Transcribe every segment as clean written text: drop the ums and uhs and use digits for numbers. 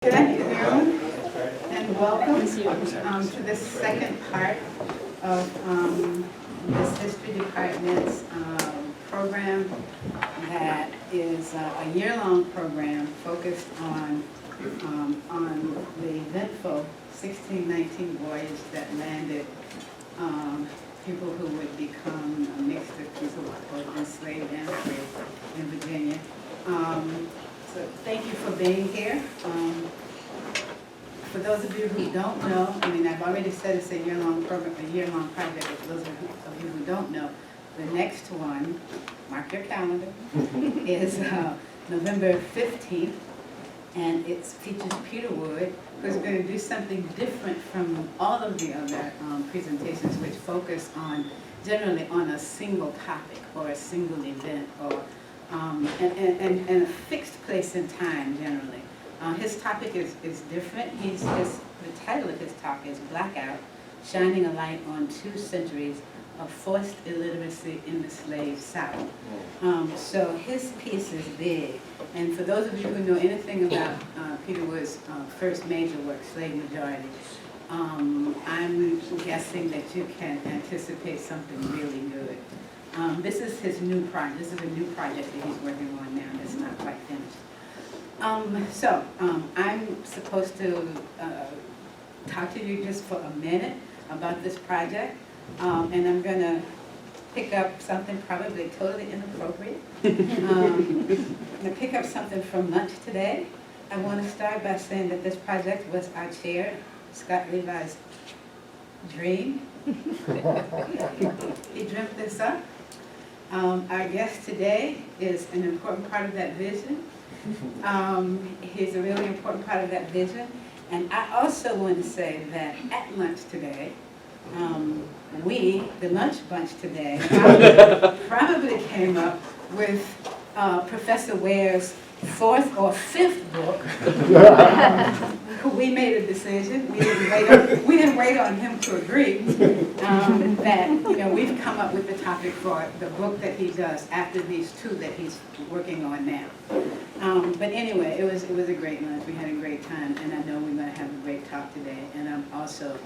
Good afternoon and welcome to the second part of this history department's program that is a year-long program focused on the eventful 1619 voyage that landed people who would become a mixture of people both enslaved and free in Virginia. So thank you for being here. For those of you who don't know, I mean, I've already said it's a year-long program, a year-long project. For those of you who don't know, the next one, mark your calendar, is November 15th, and it features Peter Wood, who's going to do something different from all of the other presentations, which focus on generally on a single topic or a single event or and a fixed place in time generally. His topic is different. The title of his talk is Blackout, Shining a Light on 2 Centuries of Forced Illiteracy in the Slave South. So his piece is big. And for those of you who know anything about Peter Wood's first major work, Slave Majority, I'm guessing that you can anticipate something really good. This is his new project. This is a new project that he's working on now that's not quite finished. I'm supposed to talk to you just for a minute about this project, and I'm going to pick up something probably totally inappropriate. I'm going to pick up something from lunch today. I want to start by saying that this project was our chair, Scott Levi's dream. He dreamt this up. Our guest today is an important part of that vision. He's a really important part of that vision. And I also want to say that at lunch today, we, the lunch bunch today, probably came up with Professor Ware's 4th or 5th book. We made a decision. We didn't wait on him to agree that we've come up with the topic for the book that he does after these 2 that he's working on now. But anyway, it was a great lunch. We had a great time, and I know we're going to have a great talk today. And I'm also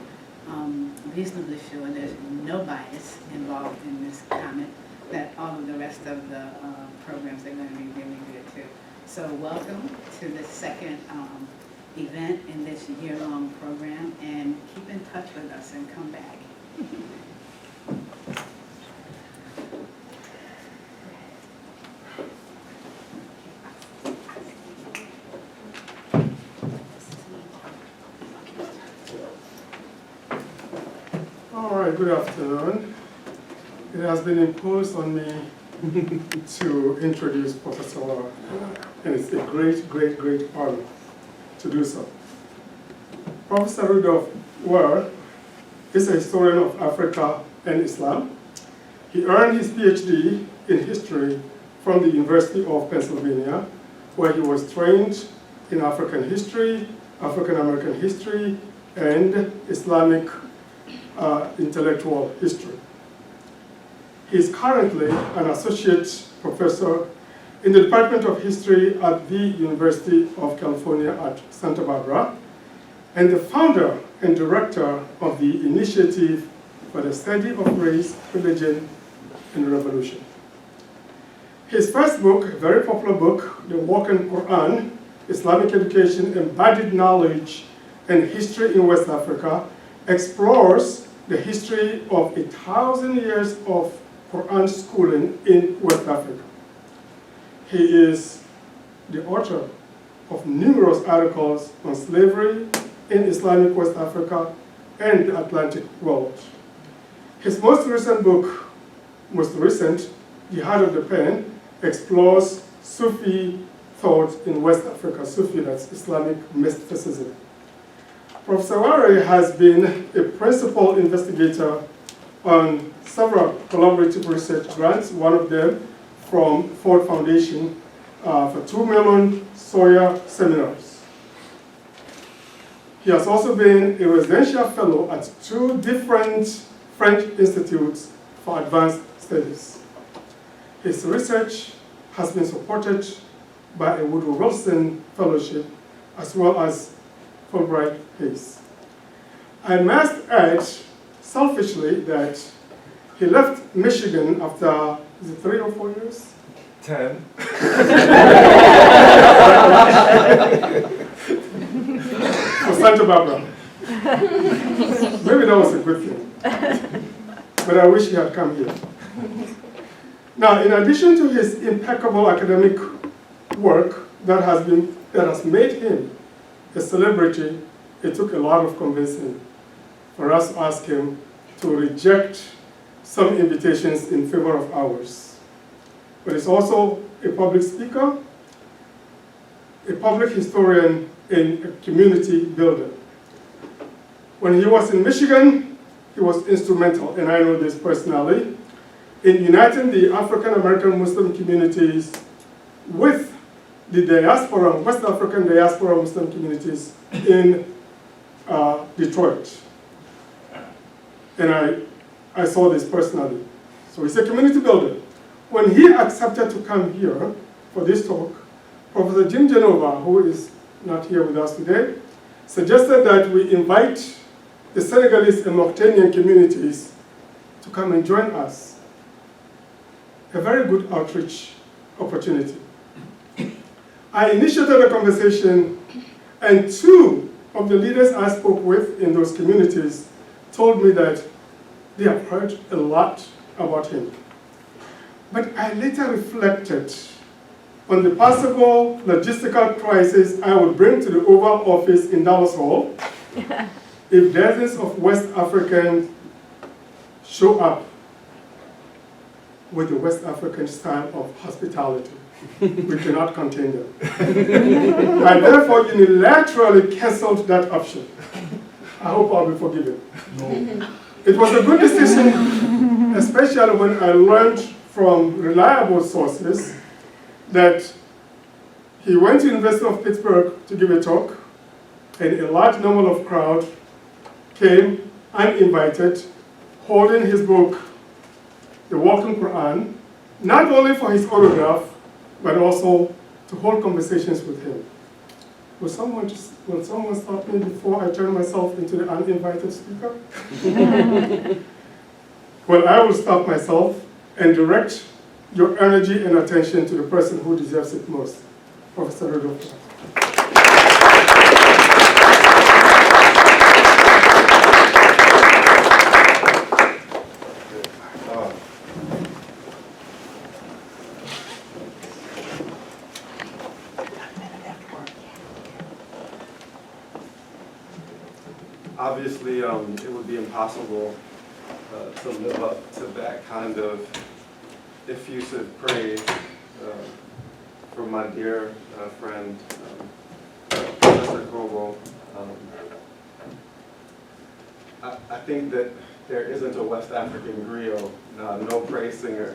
reasonably sure there's no bias involved in this comment, that all of the rest of the programs are going to be really good too. So welcome to the second event in this year-long program, and keep in touch with us and come back. All right, good afternoon. It has been imposed on me to introduce Professor Ware, and it's a great, great, great honor to do so. Professor Rudolph Ware is a historian of Africa and Islam. He earned his PhD in history from the University of Pennsylvania, where he was trained in African history, African American history, and Islamic intellectual history. He is currently an associate professor in the Department of History at the University of California at Santa Barbara, and the founder and director of the Initiative for the Study of Race, Religion, and Revolution. His first book, a very popular book, the Walking Qur'an, Islamic Education, Embodied Knowledge, and History in West Africa, explores the history of 1,000 years of Qur'an schooling in West Africa. He is the author of numerous articles on slavery in Islamic West Africa and the Atlantic world. His most recent book, Jihad of the Pen, explores Sufi thought in West Africa. Sufi, that's Islamic mysticism. Professor Ware has been a principal investigator on several collaborative research grants, one of them from Ford Foundation for 2 million Sawyer seminars. He has also been a residential fellow at 2 different French institutes for advanced studies. His research has been supported by a Woodrow Wilson Fellowship as well as Fulbright Hayes. I must add, selfishly, that he left Michigan after, is it 3 or 4 years? 10. For Santa Barbara. Maybe that was a good thing. But I wish he had come here. Now, in addition to his impeccable academic work that has made him a celebrity, it took a lot of convincing for us to ask him to reject some invitations in favor of ours. But he's also a public speaker, a public historian, and a community builder. When he was in Michigan, he was instrumental, and I know this personally, in uniting the African American Muslim communities with the diaspora, West African diaspora Muslim communities in Detroit. And I saw this personally. So he's a community builder. When he accepted to come here for this talk, Professor Jim Genova, who is not here with us today, suggested that we invite the Senegalese and Mauritanian communities to come and join us. A very good outreach opportunity. I initiated a conversation, and 2 of the leaders I spoke with in those communities told me that they have heard a lot about him. But I later reflected on the possible logistical crisis I would bring to the Oval Office in Dallas Hall if dozens of West Africans show up with the West African style of hospitality. We cannot contain them. I therefore unilaterally canceled that option. I hope I'll be forgiven. No. It was a good decision, especially when I learned from reliable sources that he went to the University of Pittsburgh to give a talk, and a large number of crowd came uninvited, holding his book, The Walking Qur'an, not only for his autograph, but also to hold conversations with him. Will someone stop me before I turn myself into the uninvited speaker? Well, I will stop myself and direct your energy and attention to the person who deserves it most, Professor Rudolph. Obviously, it would be impossible to live up to that kind of effusive praise from my dear friend, Professor Kobo. I think that there isn't a West African griot. No praise singer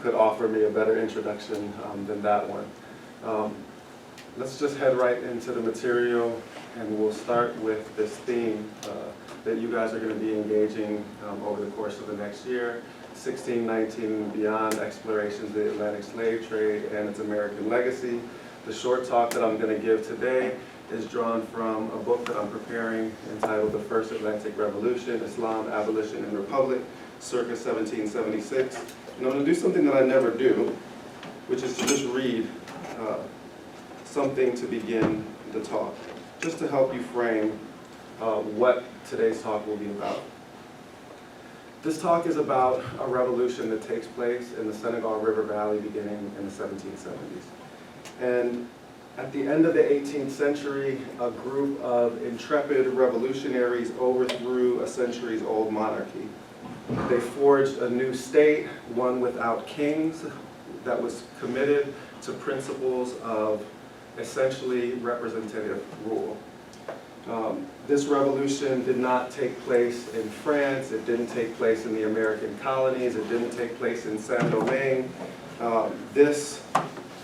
could offer me a better introduction than that one. Let's just head right into the material, and we'll start with this theme that you guys are going to be engaging over the course of the next year, 1619 and beyond, explorations of the Atlantic slave trade and its American legacy. The short talk that I'm going to give today is drawn from a book that I'm preparing entitled The First Atlantic Revolution, Islam, Abolition, and Republic, circa 1776. And I'm going to do something that I never do, which is to just read something to begin the talk, just to help you frame what today's talk will be about. This talk is about a revolution that takes place in the Senegal River Valley beginning in the 1770s. And at the end of the 18th century, a group of intrepid revolutionaries overthrew a centuries-old monarchy. They forged a new state, one without kings, that was committed to principles of essentially representative rule. This revolution did not take place in France, it didn't take place in the American colonies, it didn't take place in Saint-Domingue. This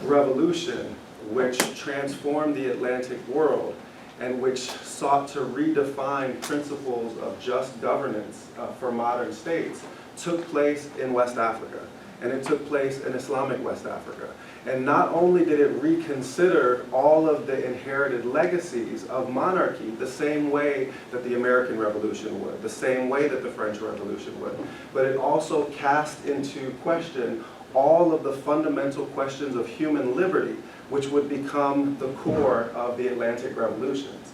revolution, which transformed the Atlantic world and which sought to redefine principles of just governance for modern states, took place in West Africa. and it took place in Islamic West Africa. And not only did it reconsider all of the inherited legacies of monarchy the same way that the American Revolution would, the same way that the French Revolution would, but it also cast into question all of the fundamental questions of human liberty, which would become the core of the Atlantic Revolutions.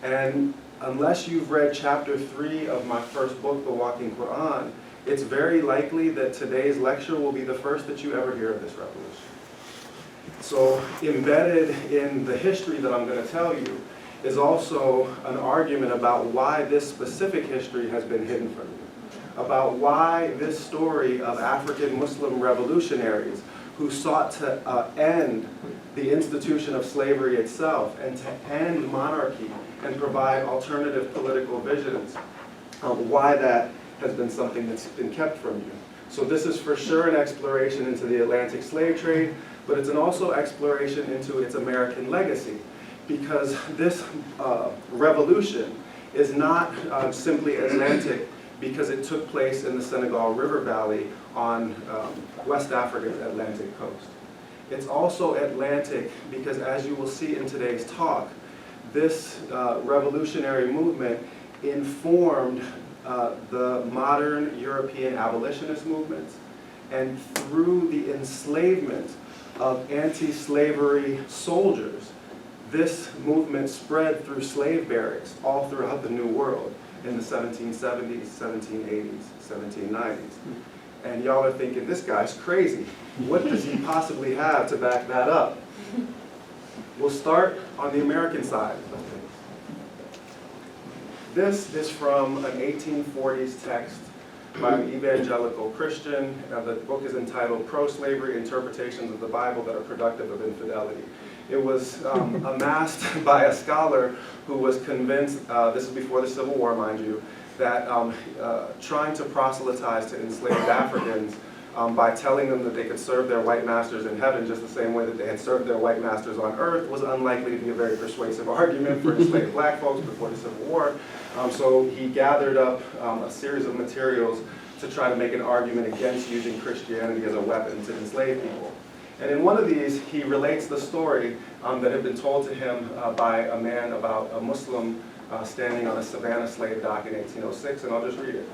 And unless you've read chapter 3 of my first book, The Walking Qur'an, it's very likely that today's lecture will be the first that you ever hear of this revolution. So embedded in the history that I'm going to tell you is also an argument about why this specific history has been hidden from you, about why this story of African Muslim revolutionaries who sought to end the institution of slavery itself and to end monarchy and provide alternative political visions, why that has been something that's been kept from you. So this is for sure an exploration into the Atlantic slave trade, but it's an also exploration into its American legacy, because this revolution is not simply Atlantic because it took place in the Senegal River Valley on West Africa's Atlantic coast. It's also Atlantic because, as you will see in today's talk, this revolutionary movement informed the modern European abolitionist movements, and through the enslavement of anti-slavery soldiers, this movement spread through slave barracks all throughout the New World in the 1770s, 1780s, 1790s. And y'all are thinking, this guy's crazy. What does he possibly have to back that up? We'll start on the American side of things. This is from an 1840s text by an evangelical Christian. The book is entitled Pro-Slavery Interpretations of the Bible That Are Productive of Infidelity. It was amassed by a scholar who was convinced, this is before the Civil War, mind you, that trying to proselytize to enslaved Africans by telling them that they could serve their white masters in heaven just the same way that they had served their white masters on earth was unlikely to be a very persuasive argument for enslaved black folks before the Civil War. So he gathered up a series of materials to try to make an argument against using Christianity as a weapon to enslave people. And in one of these, he relates the story that had been told to him by a man about a Muslim standing on a Savannah slave dock in 1806, and I'll just read it.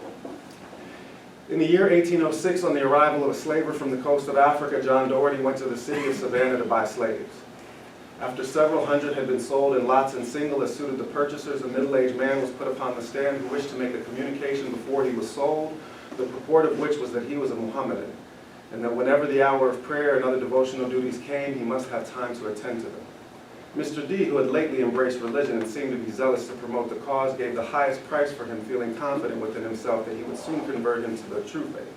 In the year 1806, on the arrival of a slaver from the coast of Africa, John Doherty went to the city of Savannah to buy slaves. After several hundred had been sold in lots and single as suited the purchasers, a middle-aged man was put upon the stand who wished to make a communication before he was sold, the purport of which was that he was a Mohammedan, and that whenever the hour of prayer and other devotional duties came, he must have time to attend to them. Mr. D, who had lately embraced religion and seemed to be zealous to promote the cause, gave the highest price for him, feeling confident within himself that he would soon convert him to the true faith.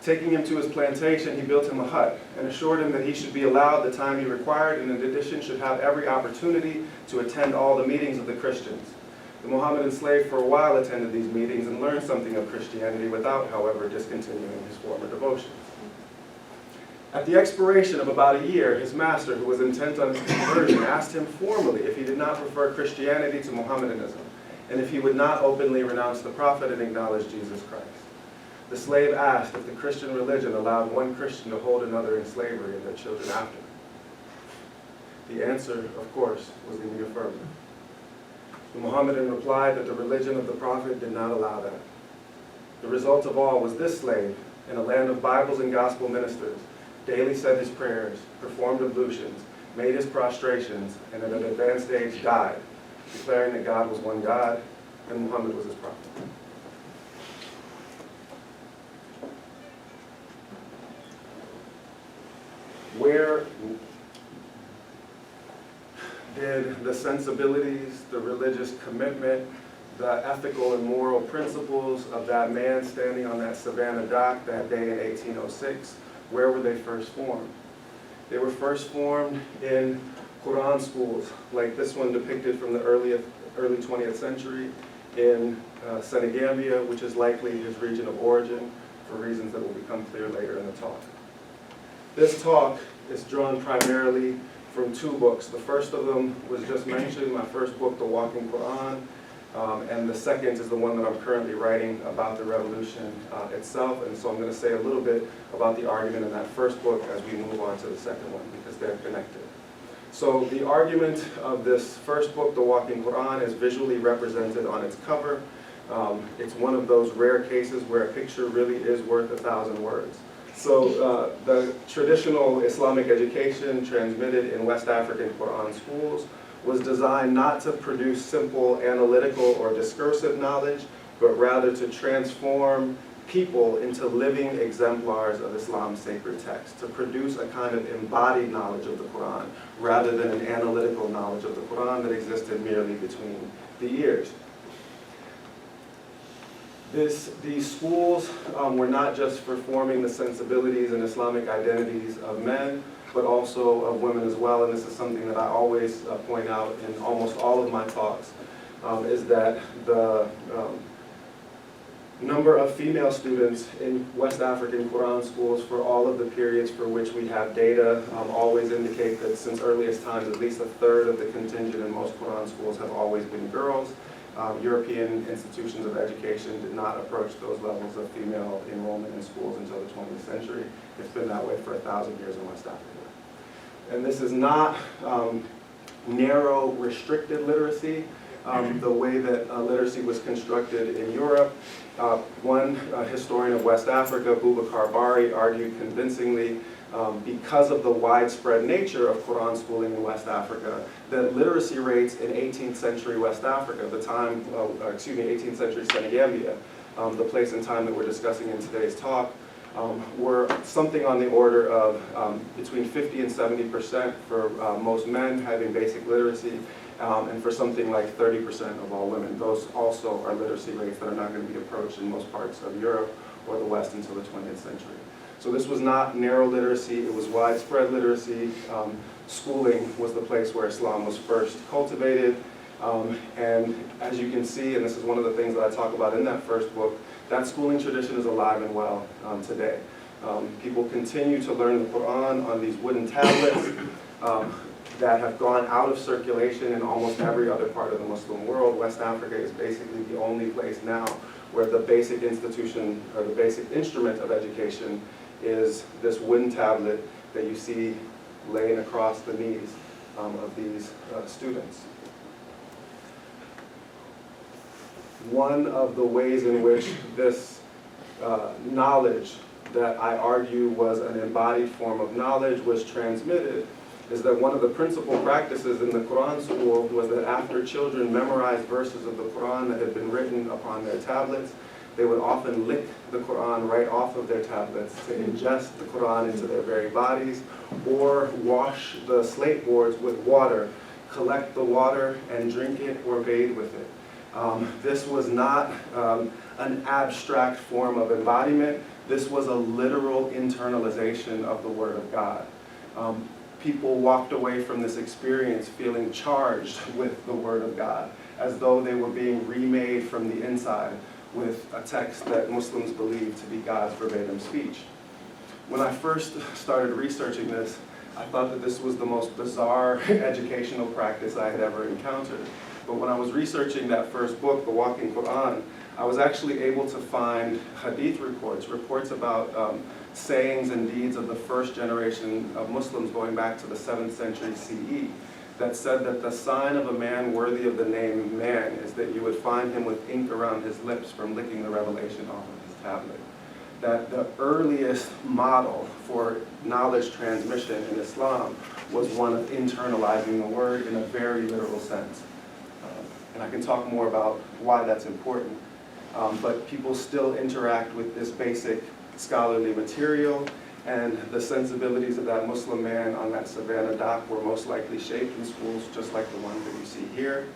Taking him to his plantation, he built him a hut and assured him that he should be allowed the time he required, and in addition should have every opportunity to attend all the meetings of the Christians. The Mohammedan slave for a while attended these meetings and learned something of Christianity without, however, discontinuing his former devotions. At the expiration of about a year, his master, who was intent on his conversion, asked him formally if he did not prefer Christianity to Mohammedanism, and if he would not openly renounce the Prophet and acknowledge Jesus Christ. The slave asked if the Christian religion allowed one Christian to hold another in slavery and their children after. The answer, of course, was in the affirmative. The Mohammedan replied that the religion of the Prophet did not allow that. The result of all was this slave, in a land of Bibles and gospel ministers, daily said his prayers, performed ablutions, made his prostrations, and at an advanced age died, declaring that God was one God and Muhammad was his prophet. Where did the sensibilities, the religious commitment, the ethical and moral principles of that man standing on that Savannah dock that day in 1806, where were they first formed? They were first formed in Qur'an schools, like this one depicted from the early 20th century in Senegambia, which is likely his region of origin, for reasons that will become clear later in the talk. This talk is drawn primarily from two books. The first of them was just mentioned, my first book, The Walking Qur'an. And the second is the one that I'm currently writing about the revolution itself. And so I'm going to say a little bit about the argument in that first book as we move on to the second one, because they're connected. So the argument of this first book, the Walking Qur'an, is visually represented on its cover. It's one of those rare cases where a picture really is worth 1,000 words. So the traditional Islamic education transmitted in West African Qur'an schools was designed not to produce simple analytical or discursive knowledge, but rather to transform people into living exemplars of Islam's sacred text, to produce a kind of embodied knowledge of the Qur'an, rather than an analytical knowledge of the Qur'an that existed merely between the ears. These schools were not just for forming the sensibilities and Islamic identities of men, but also of women as well. And this is something that I always point out in almost all of my talks, is that the number of female students in West African Qur'an schools for all of the periods for which we have data always indicate that since earliest times, at least a third of the contingent in most Qur'an schools have always been girls. European institutions of education did not approach those levels of female enrollment in schools until the 20th century. It's been that way for 1,000 years in West Africa. And this is not narrow, restricted literacy, the way that literacy was constructed in Europe. One historian of West Africa, Boubacar Bari, argued convincingly, because of the widespread nature of Qur'an schooling in West Africa, that literacy rates in 18th century West Africa, 18th century Senegambia, the place and time that we're discussing in today's talk, were something on the order of between 50 and 70% for most men having basic literacy, and for something like 30% of all women. Those also are literacy rates that are not going to be approached in most parts of Europe or the West until the 20th century. So this was not narrow literacy, it was widespread literacy. Schooling was the place where Islam was first cultivated. And as you can see, and this is one of the things that I talk about in that first book, that schooling tradition is alive and well today. People continue to learn the Qur'an on these wooden tablets that have gone out of circulation in almost every other part of the Muslim world. West Africa is basically the only place now where the basic institution, or the basic instrument of education, is this wooden tablet that you see laying across the knees of these students. One of the ways in which this knowledge that I argue was an embodied form of knowledge was transmitted is that one of the principal practices in the Qur'an school was that after children memorized verses of the Qur'an that had been written upon their tablets, they would often lick the Qur'an right off of their tablets to ingest the Qur'an into their very bodies, or wash the slate boards with water, collect the water and drink it or bathe with it. This was not an abstract form of embodiment. This was a literal internalization of the Word of God. People walked away from this experience feeling charged with the Word of God, as though they were being remade from the inside with a text that Muslims believe to be God's verbatim speech. When I first started researching this, I thought that this was the most bizarre educational practice I had ever encountered. But when I was researching that first book, The Walking Qur'an, I was actually able to find hadith reports about sayings and deeds of the first generation of Muslims going back to the 7th century CE that said that the sign of a man worthy of the name man is that you would find him with ink around his lips from licking the revelation off of his tablet. That the earliest model for knowledge transmission in Islam was one of internalizing the word in a very literal sense. And I can talk more about why that's important. But people still interact with this basic scholarly material, and the sensibilities of that Muslim man on that Savannah dock were most likely shaped in schools just like the ones that you see here,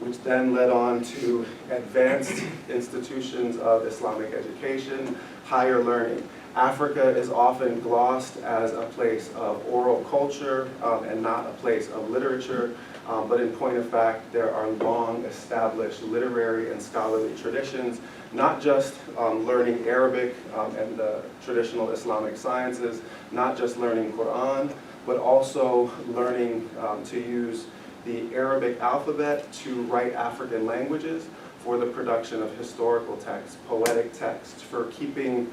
which then led on to advanced institutions of Islamic education, higher learning. Africa is often glossed as a place of oral culture and not a place of literature. But in point of fact, there are long established literary and scholarly traditions, not just learning Arabic and the traditional Islamic sciences, not just learning Qur'an, but also learning to use the Arabic alphabet to write African languages for the production of historical texts, poetic texts, for keeping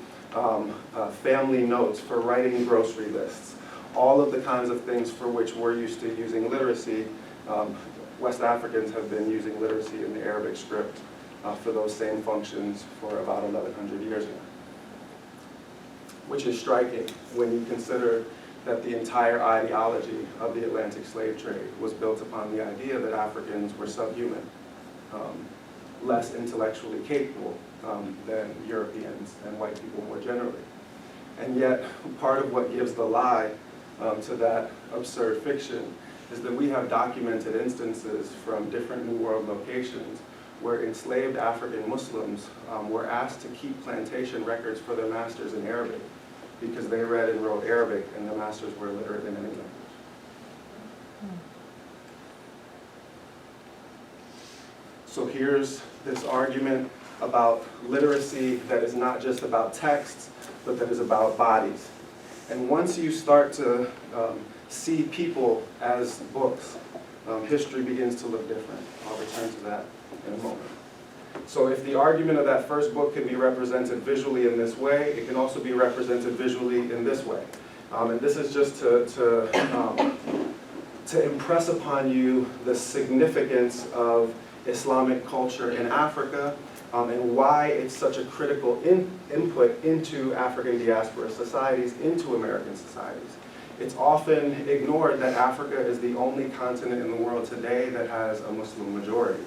family notes, for writing grocery lists. All of the kinds of things for which we're used to using literacy, West Africans have been using literacy in the Arabic script for those same functions for about 1,100 years now. Which is striking when you consider that the entire ideology of the Atlantic slave trade was built upon the idea that Africans were subhuman, less intellectually capable than Europeans and white people more generally. And yet, part of what gives the lie to that absurd fiction is that we have documented instances from different New World locations where enslaved African Muslims were asked to keep plantation records for their masters in Arabic because they read and wrote Arabic and their masters were illiterate in any language. So here's this argument about literacy that is not just about texts, but that is about bodies. And once you start to see people as books, history begins to look different. I'll return to that in a moment. So if the argument of that first book can be represented visually in this way, it can also be represented visually in this way. And this is just to impress upon you the significance of Islamic culture in Africa and why it's such a critical input into African diaspora societies, into American societies. It's often ignored that Africa is the only continent in the world today that has a Muslim majority.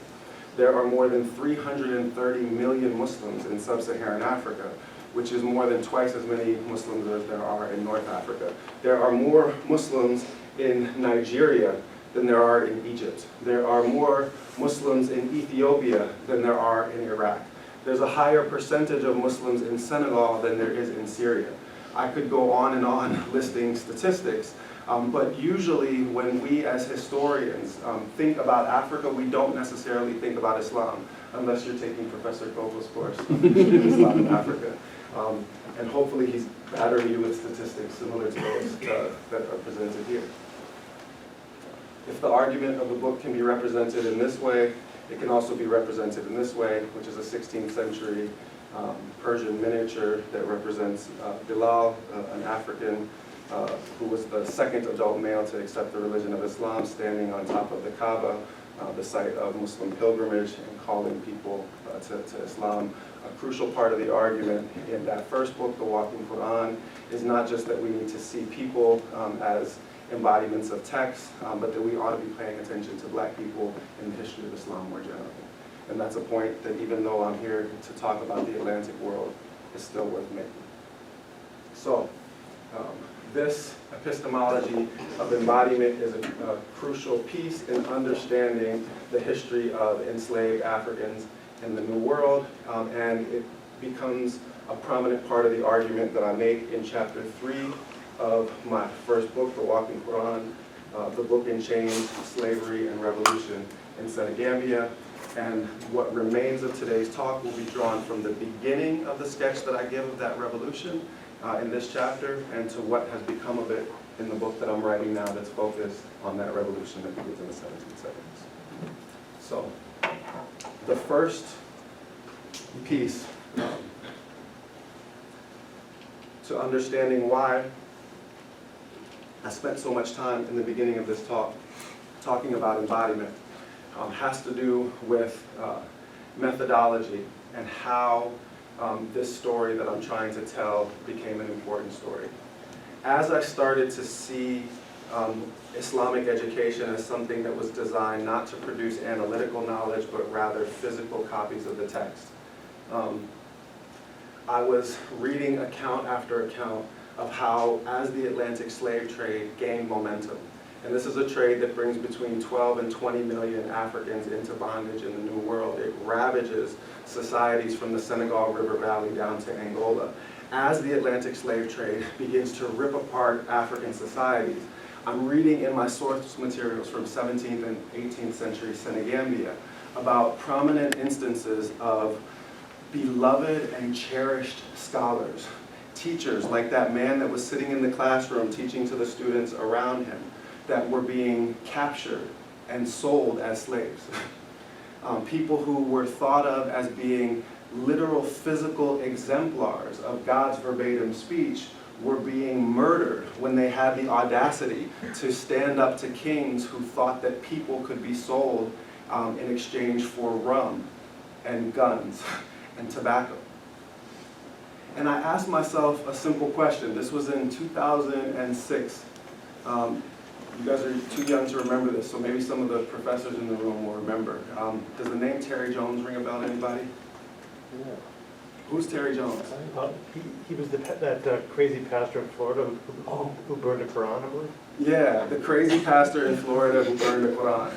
There are more than 330 million Muslims in sub-Saharan Africa, which is more than twice as many Muslims as there are in North Africa. There are more Muslims in Nigeria than there are in Egypt. There are more Muslims in Ethiopia than there are in Iraq. There's a higher percentage of Muslims in Senegal than there is in Syria. I could go on and on listing statistics, but usually when we as historians think about Africa, we don't necessarily think about Islam, unless you're taking Professor Kogel's course on Islam in Africa. And hopefully he's battering you with statistics similar to those that are presented here. If the argument of the book can be represented in this way, it can also be represented in this way, which is a 16th century Persian miniature that represents Bilal, an African who was the second adult male to accept the religion of Islam, standing on top of the Kaaba, the site of Muslim pilgrimage, and calling people to Islam. A crucial part of the argument in that first book, the Walking Qur'an, is not just that we need to see people as embodiments of text, but that we ought to be paying attention to black people in the history of Islam more generally. And that's a point that even though I'm here to talk about the Atlantic world, is still worth making. So, this epistemology of embodiment is a crucial piece in understanding the history of enslaved Africans in the New World, and it becomes a prominent part of the argument that I make in chapter 3 of my first book, The Walking Qur'an, the book in chains, Slavery and Revolution in Senegambia. And what remains of today's talk will be drawn from the beginning of the sketch that I give of that revolution in this chapter, and to what has become of it in the book that I'm writing now that's focused on that revolution that begins in the 1770s. So, the first piece to understanding why I spent so much time in the beginning of this talk talking about embodiment has to do with methodology and how this story that I'm trying to tell became an important story. As I started to see Islamic education as something that was designed not to produce analytical knowledge, but rather physical copies of the text, I was reading account after account of how, as the Atlantic slave trade gained momentum, and this is a trade that brings between 12 and 20 million Africans into bondage in the New World. It ravages societies from the Senegal River Valley down to Angola. As the Atlantic slave trade begins to rip apart African societies, I'm reading in my source materials from 17th and 18th century Senegambia about prominent instances of beloved and cherished scholars, teachers like that man that was sitting in the classroom teaching to the students around him, that were being captured and sold as slaves. People who were thought of as being literal physical exemplars of God's verbatim speech were being murdered when they had the audacity to stand up to kings who thought that people could be sold in exchange for rum and guns and tobacco. And I asked myself a simple question. This was in 2006. You guys are too young to remember this, so maybe some of the professors in the room will remember. Does the name Terry Jones ring a bell to anybody? Yeah. Who's Terry Jones? He was that crazy pastor in Florida who burned a Qur'an, I believe? Yeah, the crazy pastor in Florida who burned the Qur'an.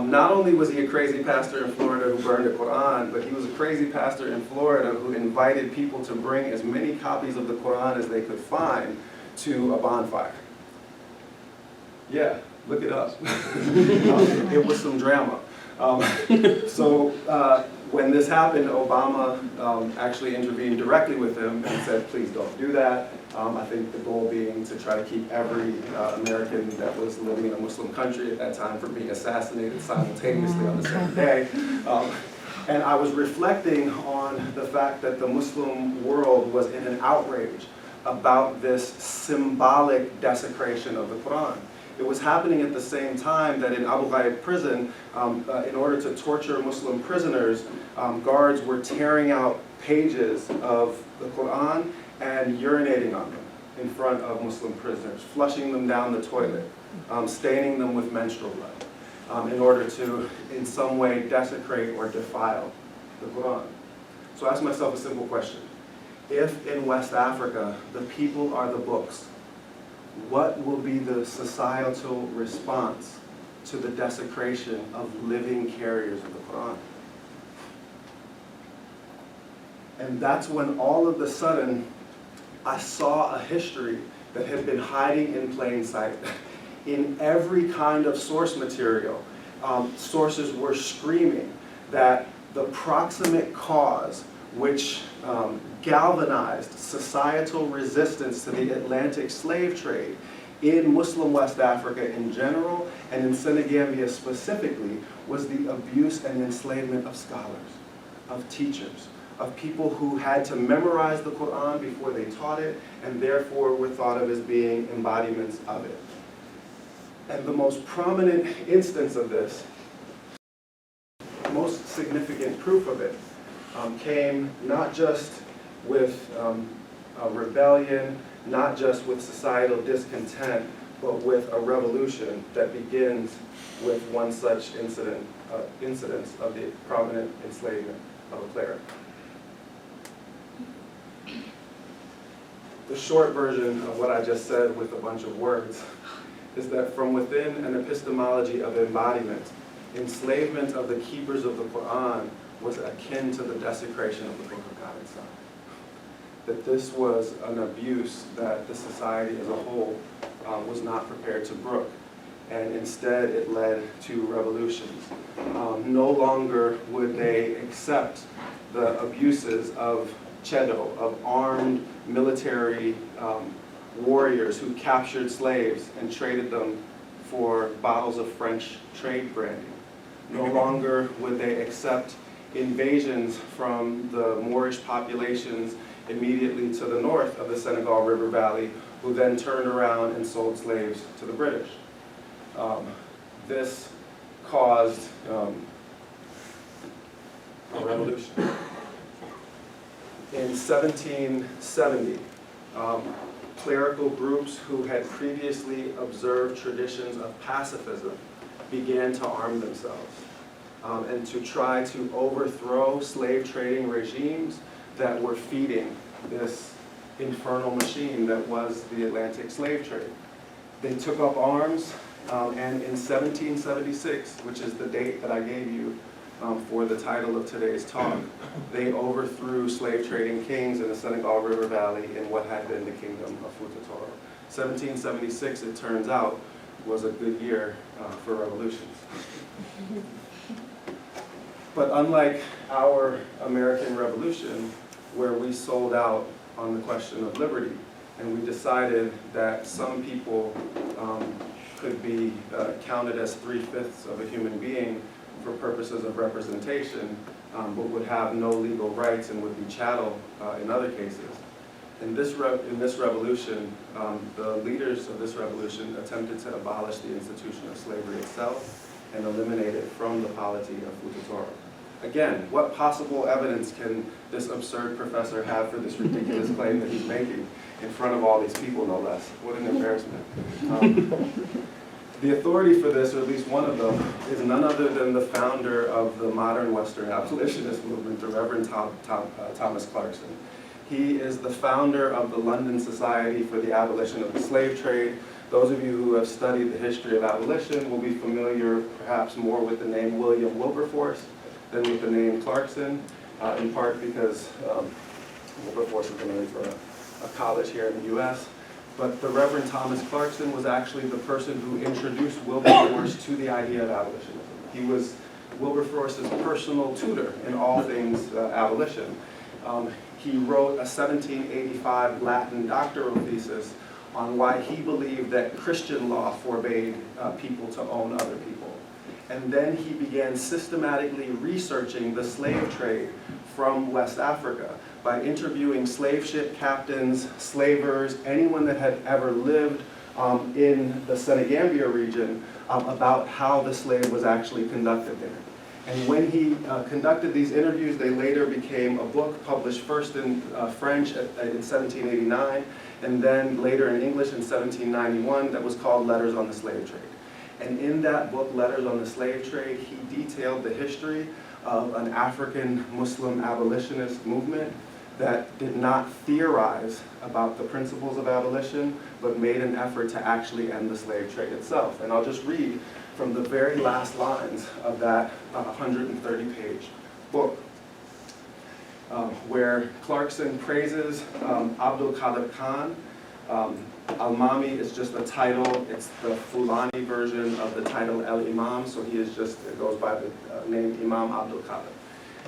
Not only was he a crazy pastor in Florida who burned the Qur'an, but he was a crazy pastor in Florida who invited people to bring as many copies of the Qur'an as they could find to a bonfire. Yeah, look it up. It was some drama. When this happened, Obama actually intervened directly with him and said, please don't do that. I think the goal being to try to keep every American that was living in a Muslim country at that time from being assassinated simultaneously on the same day. And I was reflecting on the fact that the Muslim world was in an outrage about this symbolic desecration of the Quran. It was happening at the same time that in Abu Ghraib prison, in order to torture Muslim prisoners, guards were tearing out pages of the Quran and urinating on them in front of Muslim prisoners, flushing them down the toilet, staining them with menstrual blood, in order to, in some way, desecrate or defile the Quran. So I asked myself a simple question. If in West Africa, the people are the books, what will be the societal response to the desecration of living carriers of the Quran? And that's when all of a sudden I saw a history that had been hiding in plain sight. In every kind of source material, sources were screaming that the proximate cause which galvanized societal resistance to the Atlantic slave trade in Muslim West Africa in general and in Senegambia specifically was the abuse and enslavement of scholars, of teachers, of people who had to memorize the Quran before they taught it and therefore were thought of as being embodiments of it. And the most prominent instance of this, most significant proof of it, came not just with a rebellion, not just with societal discontent, but with a revolution that begins with one such incidence of the prominent enslavement of a cleric. The short version of what I just said with a bunch of words is that from within an epistemology of embodiment, enslavement of the keepers of the Quran was akin to the desecration of the Book of God itself. That this was an abuse that the society as a whole was not prepared to brook. And instead it led to revolutions. No longer would they accept the abuses of Chedo, of armed military warriors who captured slaves and traded them for bottles of French trade brandy. No longer would they accept invasions from the Moorish populations immediately to the north of the Senegal River Valley, who then turned around and sold slaves to the British. This caused a revolution. In 1770, clerical groups who had previously observed traditions of pacifism began to arm themselves and to try to overthrow slave trading regimes that were feeding this infernal machine that was the Atlantic slave trade. They took up arms, and in 1776, which is the date that I gave you for the title of today's talk, they overthrew slave trading kings in the Senegal River Valley in what had been the kingdom of Futa Toro. 1776, it turns out, was a good year for revolutions. But unlike our American Revolution, where we sold out on the question of liberty, and we decided that some people could be counted as 3/5 of a human being for purposes of representation, but would have no legal rights and would be chattel in other cases. In this revolution, the leaders of this revolution attempted to abolish the institution of slavery itself and eliminate it from the polity of Futatoro. Again, what possible evidence can this absurd professor have for this ridiculous claim that he's making in front of all these people, no less? What an embarrassment. The authority for this, or at least one of them, is none other than the founder of the modern Western abolitionist movement, the Reverend Thomas Clarkson. He is the founder of the London Society for the Abolition of the Slave Trade. Those of you who have studied the history of abolition will be familiar perhaps more with the name William Wilberforce than with the name Clarkson, in part because Wilberforce has been for a college here in the US. But the Reverend Thomas Clarkson was actually the person who introduced Wilberforce to the idea of abolitionism. He was Wilberforce's personal tutor in all things abolition. He wrote a 1785 Latin doctoral thesis on why he believed that Christian law forbade people to own other people. And then he began systematically researching the slave trade from West Africa by interviewing slave ship captains, slavers, anyone that had ever lived in the Senegambia region about how the slave was actually conducted there. And when he conducted these interviews, they later became a book published first in French in 1789, and then later in English in 1791, that was called Letters on the Slave Trade. And in that book, Letters on the Slave Trade, he detailed the history of an African Muslim abolitionist movement that did not theorize about the principles of abolition, but made an effort to actually end the slave trade itself. And I'll just read from the very last lines of that 130-page book, where Clarkson praises Abdul Qadir Khan. Al-Mami is just a title. It's the Fulani version of the title El-Imam, so he is just, it goes by the name Imam Abdul Qadir.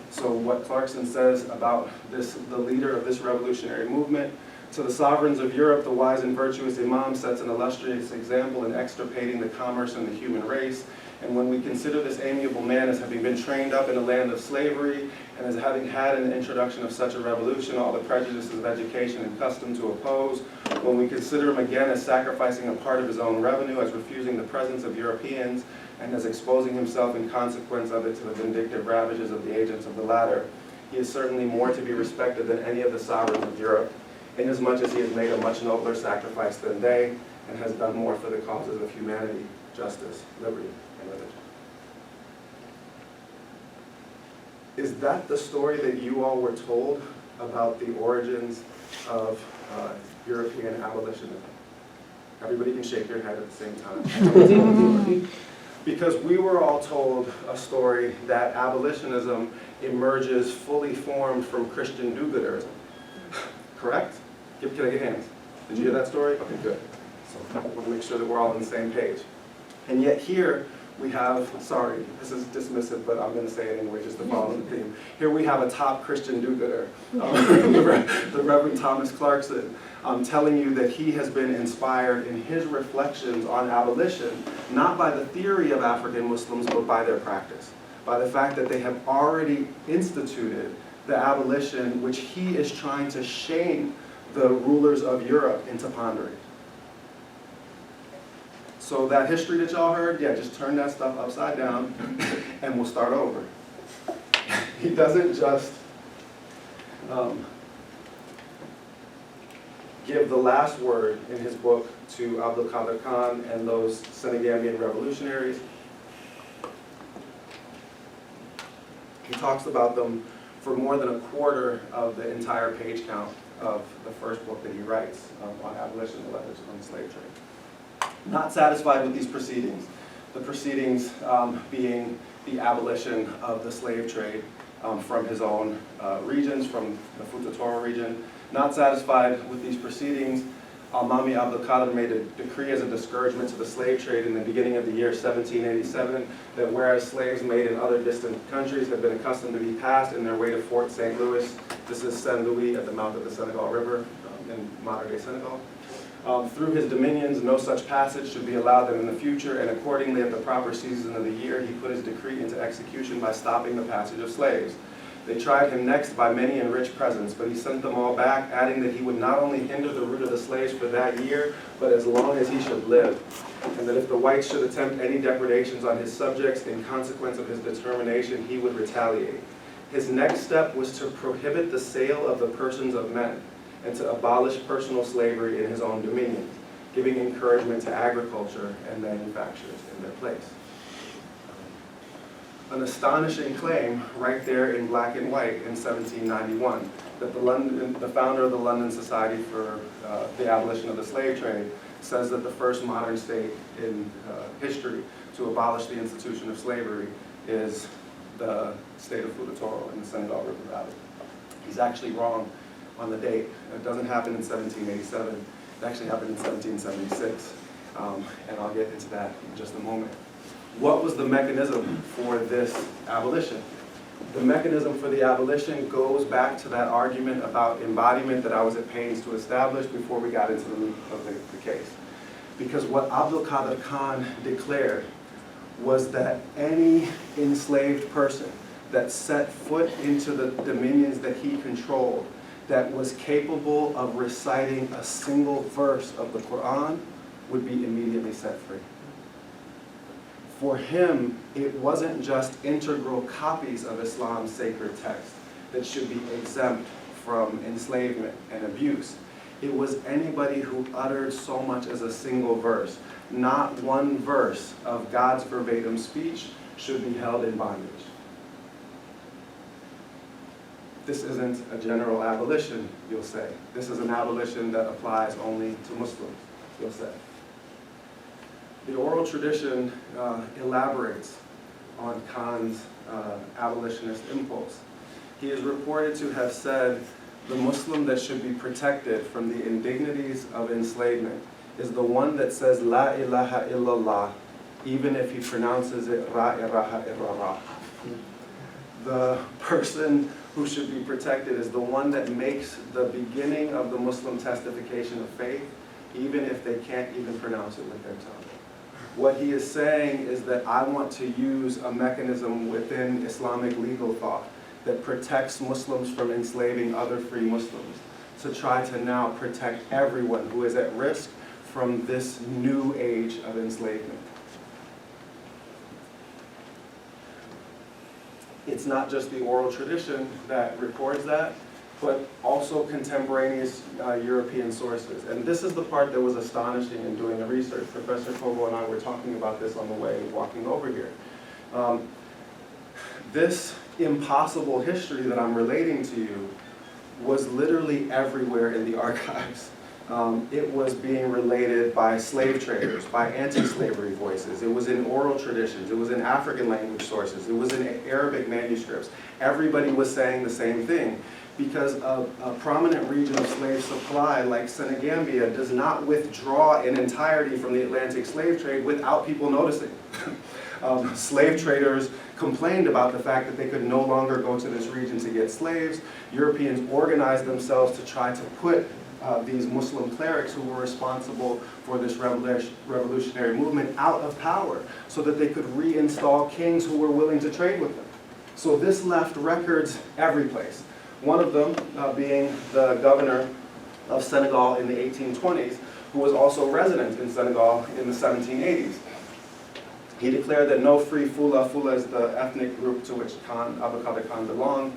So what Clarkson says about the leader of this revolutionary movement: to the sovereigns of Europe, the wise and virtuous Imam sets an illustrious example in extirpating the commerce and the human race. And when we consider this amiable man as having been trained up in a land of slavery, and as having had in the introduction of such a revolution all the prejudices of education and custom to oppose, when we consider him again as sacrificing a part of his own revenue, as refusing the presence of Europeans, and as exposing himself in consequence of it to the vindictive ravages of the agents of the latter, he is certainly more to be respected than any of the sovereigns of Europe, inasmuch as he has made a much nobler sacrifice than they, and has done more for the causes of humanity, justice, liberty, and religion. Is that the story that you all were told about the origins of European abolitionism? Everybody can shake their head at the same time. Because we were all told a story that abolitionism emerges fully formed from Christian do-gooderism. Correct? Can I get hands? Did you hear that story? Okay, good. So we'll make sure that we're all on the same page. And yet here we have, sorry, this is dismissive, but I'm going to say it anyway just to follow the theme. Here we have a top Christian do-gooder, the Reverend Thomas Clarkson, telling you that he has been inspired in his reflections on abolition, not by the theory of African Muslims, but by their practice, by the fact that they have already instituted the abolition which he is trying to shame the rulers of Europe into pondering. So that history that y'all heard, yeah, just turn that stuff upside down and we'll start over. He doesn't just give the last word in his book to Abdul Qadir Khan and those Senegambian revolutionaries. He talks about them for more than a quarter of the entire page count of the first book that he writes on abolition, the Letters on the Slave Trade. Not satisfied with these proceedings, the proceedings being the abolition of the slave trade from his own regions, from the Futatoro region. Not satisfied with these proceedings, Al-Mami Abdul Qadir made a decree as a discouragement to the slave trade in the beginning of the year 1787 that whereas slaves made in other distant countries had been accustomed to be passed in their way to Fort St. Louis, this is Saint Louis at the mouth of the Senegal River in modern-day Senegal, Through his dominions, no such passage should be allowed them in the future, and accordingly at the proper season of the year, he put his decree into execution by stopping the passage of slaves. They tried him next by many and rich presents, but he sent them all back, adding that he would not only hinder the route of the slaves for that year, but as long as he should live, and that if the whites should attempt any depredations on his subjects in consequence of his determination, he would retaliate. His next step was to prohibit the sale of the persons of men, and to abolish personal slavery in his own dominions, giving encouragement to agriculture and manufacturers in their place. An astonishing claim right there in black and white in 1791 that the founder of the London Society for the Abolition of the Slave Trade says that the first modern state in history to abolish the institution of slavery is the state of Fututoro in the Senegal River Valley. He's actually wrong on the date. It doesn't happen in 1787. It actually happened in 1776, and I'll get into that in just a moment. What was the mechanism for this abolition? The mechanism for the abolition goes back to that argument about embodiment that I was at pains to establish before we got into the meat of the case. Because what Abdul Qadir Khan declared was that any enslaved person that set foot into the dominions that he controlled, that was capable of reciting a single verse of the Quran, would be immediately set free. For him, it wasn't just integral copies of Islam's sacred text that should be exempt from enslavement and abuse. It was anybody who uttered so much as a single verse. Not one verse of God's verbatim speech should be held in bondage. This isn't a general abolition, you'll say. This is an abolition that applies only to Muslims, you'll say. The oral tradition elaborates on Khan's abolitionist impulse. He is reported to have said, the Muslim that should be protected from the indignities of enslavement is the one that says La ilaha illallah, even if he pronounces it Ra ilaha illallah. The person who should be protected is the one that makes the beginning of the Muslim testification of faith, even if they can't even pronounce it with their tongue. What he is saying is that I want to use a mechanism within Islamic legal thought that protects Muslims from enslaving other free Muslims, to try to now protect everyone who is at risk from this new age of enslavement. It's not just the oral tradition that records that, but also contemporaneous European sources. And this is the part that was astonishing in doing the research. Professor Kobo and I were talking about this on the way walking over here. This impossible history that I'm relating to you was literally everywhere in the archives. It was being related by slave traders, by anti-slavery voices. It was in oral traditions. It was in African language sources. It was in Arabic manuscripts. Everybody was saying the same thing, because a prominent region of slave supply like Senegambia does not withdraw in entirety from the Atlantic slave trade without people noticing. Slave traders complained about the fact that they could no longer go to this region to get slaves. Europeans organized themselves to try to put these Muslim clerics who were responsible for this revolutionary movement out of power so that they could reinstall kings who were willing to trade with them. So this left records every place. One of them being the governor of Senegal in the 1820s, who was also resident in Senegal in the 1780s. He declared that no free Fula is the ethnic group to which Abdul Qadir Khan belonged,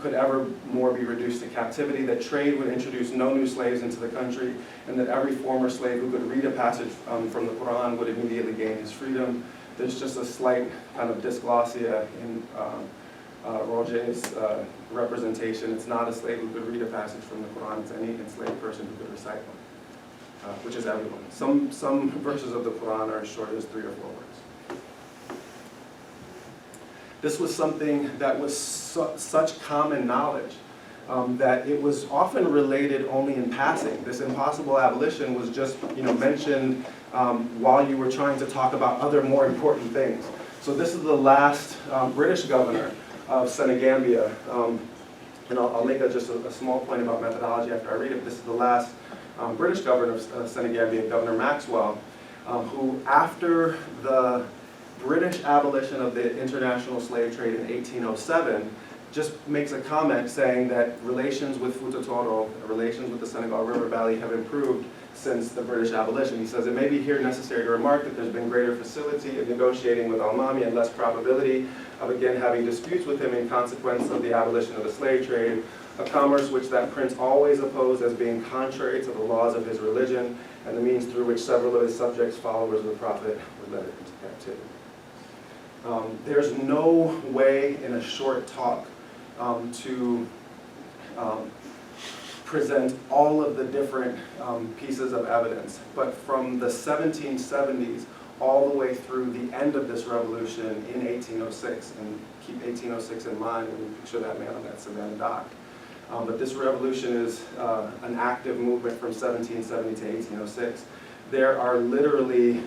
could ever more be reduced to captivity, that trade would introduce no new slaves into the country, and that every former slave who could read a passage from the Quran would immediately gain his freedom. There's just a slight kind of dysglossia in Roger's representation. It's not a slave who could read a passage from the Quran, it's any enslaved person who could recite one, which is everyone. Some verses of the Quran are as short as 3 or 4 words. This was something that was such common knowledge that it was often related only in passing. This impossible abolition was just mentioned while you were trying to talk about other more important things. So this is the last British governor of Senegambia, and I'll make just a small point about methodology after I read it. This is the last British governor of Senegambia, Governor Maxwell, who after the British abolition of the international slave trade in 1807, just makes a comment saying that relations with Futa Toro, relations with the Senegal River Valley have improved since the British abolition. He says, it may be here necessary to remark that there's been greater facility in negotiating with Almami and less probability of again having disputes with him in consequence of the abolition of the slave trade, a commerce which that prince always opposed as being contrary to the laws of his religion and the means through which several of his subjects, followers of the Prophet, were led into captivity. There's no way in a short talk to present all of the different pieces of evidence, but from the 1770s all the way through the end of this revolution in 1806, and keep 1806 in mind when you picture that man on that Savannah dock. But this revolution is an active movement from 1770 to 1806. There are literally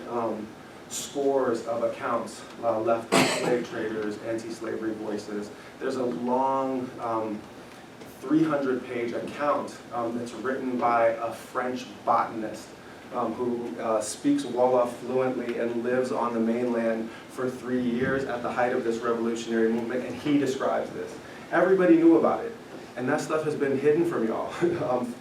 scores of accounts left by slave traders, anti-slavery voices. There's a long 300-page account that's written by a French botanist who speaks Wolof fluently and lives on the mainland for 3 years at the height of this revolutionary movement, and he describes this. Everybody knew about it, and that stuff has been hidden from y'all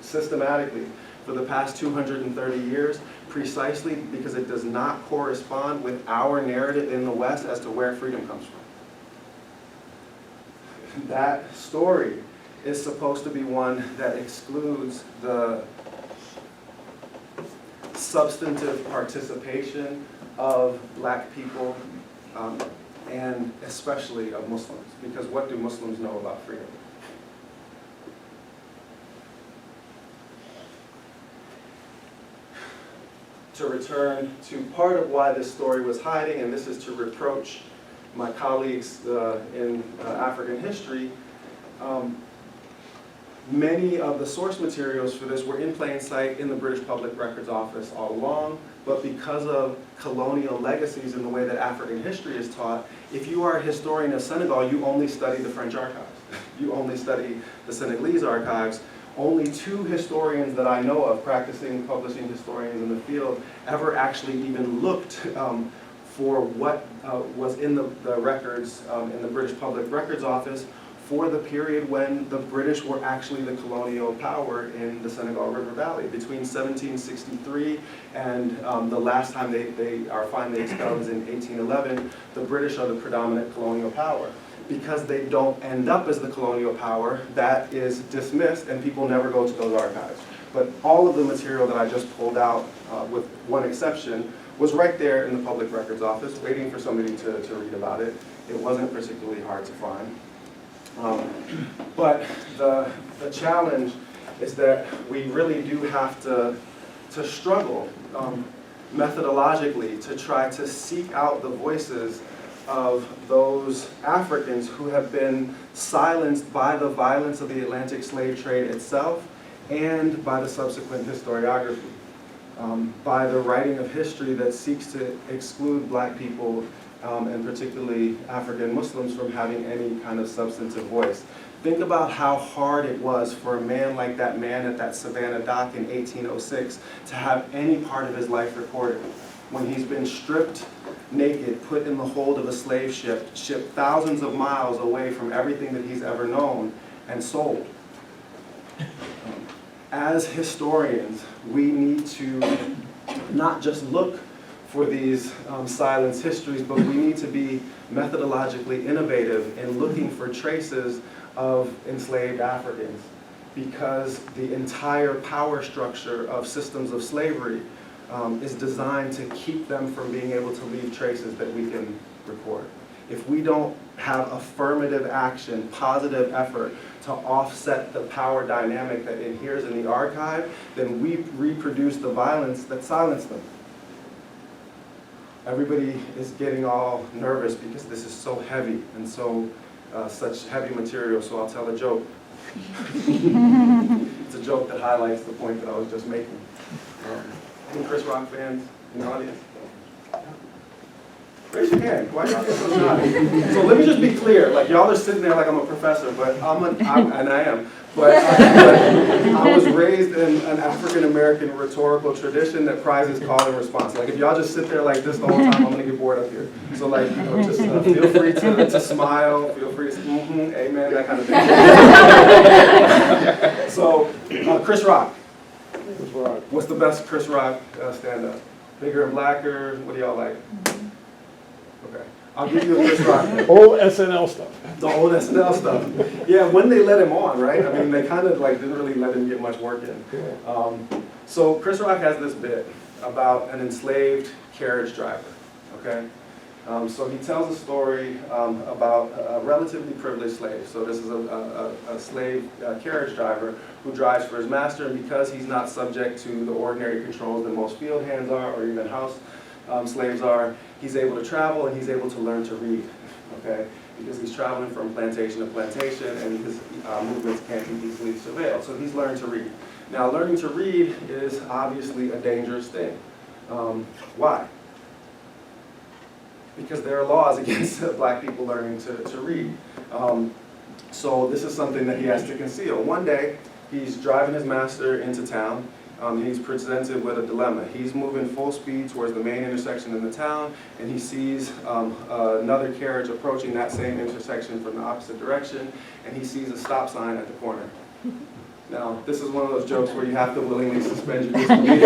systematically for the past 230 years, precisely because it does not correspond with our narrative in the West as to where freedom comes from. That story is supposed to be one that excludes the substantive participation of black people and especially of Muslims, because what do Muslims know about freedom? To return to part of why this story was hiding, and this is to reproach my colleagues in African history, many of the source materials for this were in plain sight in the British Public Records Office all along, but because of colonial legacies in the way that African history is taught, if you are a historian of Senegal, you only study the French archives. You only study the Senegalese archives. Only 2 historians that I know of, practicing publishing historians in the field, ever actually even looked for what was in the records in the British Public Records Office for the period when the British were actually the colonial power in the Senegal River Valley. Between 1763 and the last time they are finally expelled is in 1811, the British are the predominant colonial power. Because they don't end up as the colonial power, that is dismissed and people never go to those archives. But all of the material that I just pulled out, with one exception, was right there in the Public Records Office, waiting for somebody to read about it. It wasn't particularly hard to find. But the challenge is that we really do have to struggle methodologically to try to seek out the voices of those Africans who have been silenced by the violence of the Atlantic slave trade itself and by the subsequent historiography, by the writing of history that seeks to exclude black people and particularly African Muslims from having any kind of substantive voice. Think about how hard it was for a man like that man at that Savannah dock in 1806 to have any part of his life recorded, when he's been stripped naked, put in the hold of a slave ship, shipped thousands of miles away from everything that he's ever known, and sold. As historians, we need to not just look for these silenced histories, but we need to be methodologically innovative in looking for traces of enslaved Africans, because the entire power structure of systems of slavery is designed to keep them from being able to leave traces that we can record. If we don't have affirmative action, positive effort to offset the power dynamic that inheres in the archive, then we reproduce the violence that silenced them. Everybody is getting all nervous because this is so heavy and so such heavy material, so I'll tell a joke. It's a joke that highlights the point that I was just making. Any Chris Rock fans in the audience? Raise your hand. Why y'all get so shy? So let me just be clear. Like y'all are sitting there like I'm a professor, but and I am. But I was raised in an African American rhetorical tradition that prizes call and response. Like if y'all just sit there like this the whole time, I'm gonna get bored up here. So like just feel free to smile, feel free to say, amen, that kind of thing. So Chris Rock. What's the best Chris Rock stand-up? Bigger and blacker? What do y'all like? Okay. I'll give you a Chris Rock. Old SNL stuff. The old SNL stuff. Yeah, when they let him on, right? I mean, they kind of like didn't really let him get much work in. So Chris Rock has this bit about an enslaved carriage driver, okay? So he tells a story about a relatively privileged slave. So this is a slave carriage driver who drives for his master, and because he's not subject to the ordinary controls that most field hands are, or even house slaves are, he's able to travel and he's able to learn to read, okay? Because he's traveling from plantation to plantation and his movements can't be easily surveilled. So he's learned to read. Now, learning to read is obviously a dangerous thing. Why? Because there are laws against black people learning to read. So this is something that he has to conceal. One day, he's driving his master into town. He's presented with a dilemma. He's moving full speed towards the main intersection in the town, and he sees another carriage approaching that same intersection from the opposite direction, and he sees a stop sign at the corner. Now, this is one of those jokes where you have to willingly suspend your disbelief.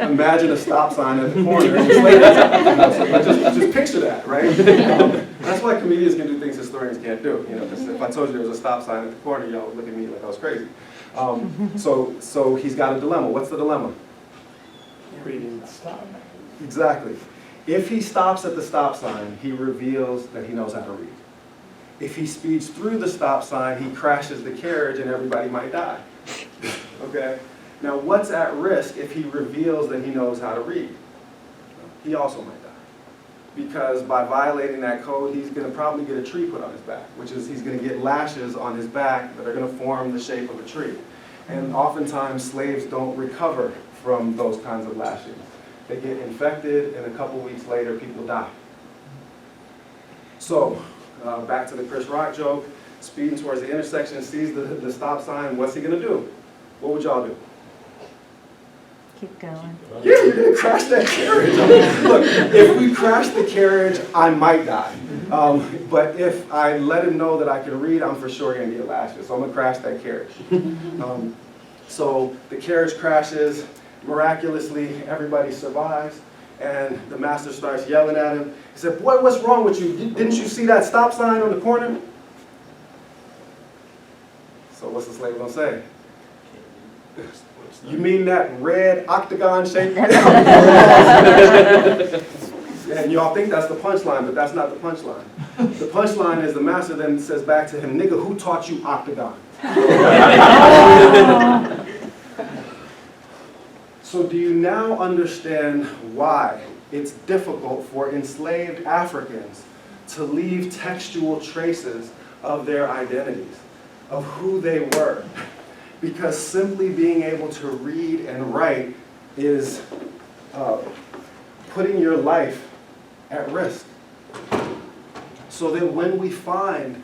Imagine a stop sign at the corner. Just picture that, right? That's why comedians can do things historians can't do. You know, because if I told you there was a stop sign at the corner, y'all would look at me like I was crazy. So he's got a dilemma. What's the dilemma? Reading the stop. Exactly. If he stops at the stop sign, he reveals that he knows how to read. If he speeds through the stop sign, he crashes the carriage and everybody might die. Okay? Now, what's at risk if he reveals that he knows how to read? He also might die. Because by violating that code, he's going to probably get a tree put on his back, which is he's going to get lashes on his back that are going to form the shape of a tree. And oftentimes, slaves don't recover from those kinds of lashings. They get infected, and a couple weeks later, people die. So, back to the Chris Rock joke, speeding towards the intersection, sees the stop sign, what's he going to do? What would y'all do? Keep going. Yeah, you're going to crash that carriage. Look, if we crash the carriage, I might die. But if I let him know that I can read, I'm for sure going to get lashes. So I'm going to crash that carriage. So the carriage crashes. Miraculously, everybody survives. And the master starts yelling at him. He said, "Boy, what's wrong with you? Didn't you see that stop sign on the corner?" So what's the slave going to say? "You mean that red octagon shape?" And y'all think that's the punchline, but that's not the punchline. The punchline is the master then says back to him, "Nigga, who taught you octagon?" So do you now understand why it's difficult for enslaved Africans to leave textual traces of their identities, of who they were? Because simply being able to read and write is putting your life at risk. So that when we find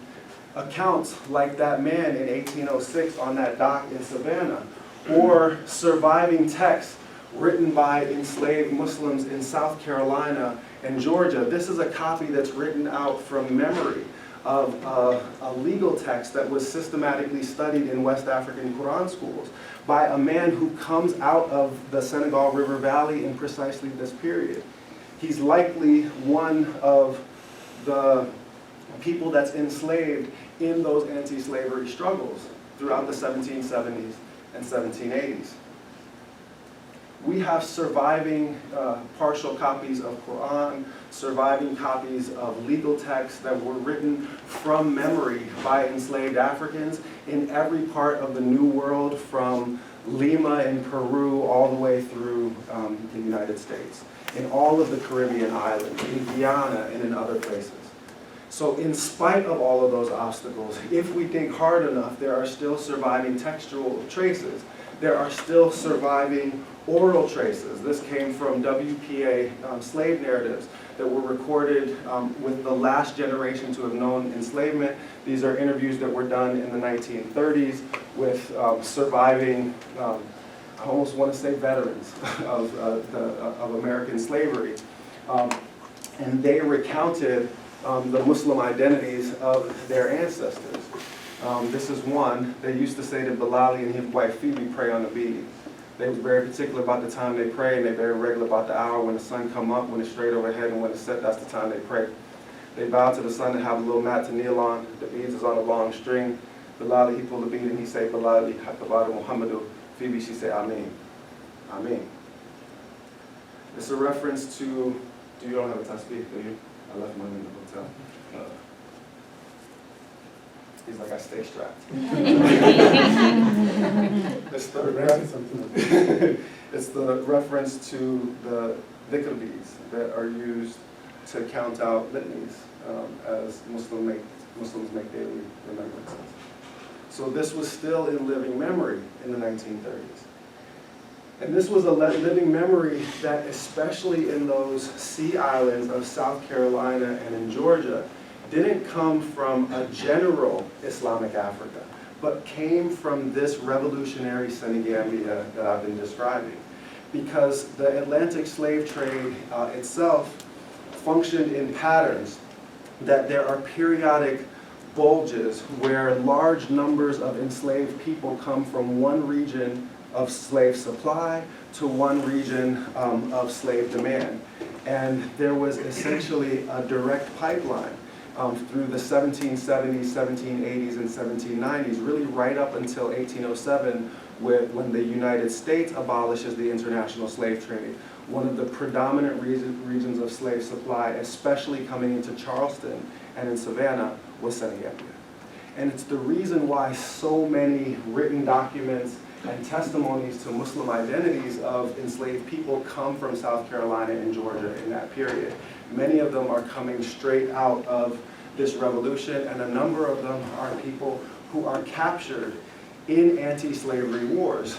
accounts like that man in 1806 on that dock in Savannah, or surviving texts written by enslaved Muslims in South Carolina and Georgia, this is a copy that's written out from memory of a legal text that was systematically studied in West African Qur'an schools by a man who comes out of the Senegal River Valley in precisely this period. He's likely one of the people that's enslaved in those anti-slavery struggles throughout the 1770s and 1780s. We have surviving partial copies of Qur'an, surviving copies of legal texts that were written from memory by enslaved Africans in every part of the New World, from Lima in Peru all the way through the United States, in all of the Caribbean islands, in Guyana and in other places. So in spite of all of those obstacles, if we think hard enough, there are still surviving textual traces. There are still surviving oral traces. This came from WPA slave narratives that were recorded with the last generation to have known enslavement. These are interviews that were done in the 1930s with surviving, I almost want to say veterans of American slavery. And they recounted the Muslim identities of their ancestors. This is one. They used to say that Bilali and his wife Phoebe pray on the bead. They were very particular about the time they pray, and they're very regular about the hour, when the sun come up, when it's straight overhead, and when it's set, that's the time they pray. They bow to the sun and have a little mat to kneel on. The beads is on a long string. Bilali, he pull the bead and he say, Bilali, Hakabadu Muhammadu. Phoebe, she say, Ameen. Ameen. It's a reference to, you don't have a tasbih, do you? I left mine in the hotel. He's like, I stay strapped. It's the reference to the dhikr beads that are used to count out litanies as Muslims make daily remembrances. So this was still in living memory in the 1930s. And this was a living memory that, especially in those sea islands of South Carolina and in Georgia, didn't come from a general Islamic Africa, but came from this revolutionary Senegambia that I've been describing. Because the Atlantic slave trade itself functioned in patterns that there are periodic bulges where large numbers of enslaved people come from one region of slave supply to one region of slave demand. And there was essentially a direct pipeline through the 1770s, 1780s, and 1790s, really right up until 1807, when the United States abolishes the international slave trade. One of the predominant regions of slave supply, especially coming into Charleston and in Savannah, was Senegambia. And it's the reason why so many written documents and testimonies to Muslim identities of enslaved people come from South Carolina and Georgia in that period. Many of them are coming straight out of this revolution, and a number of them are people who are captured in anti-slavery wars.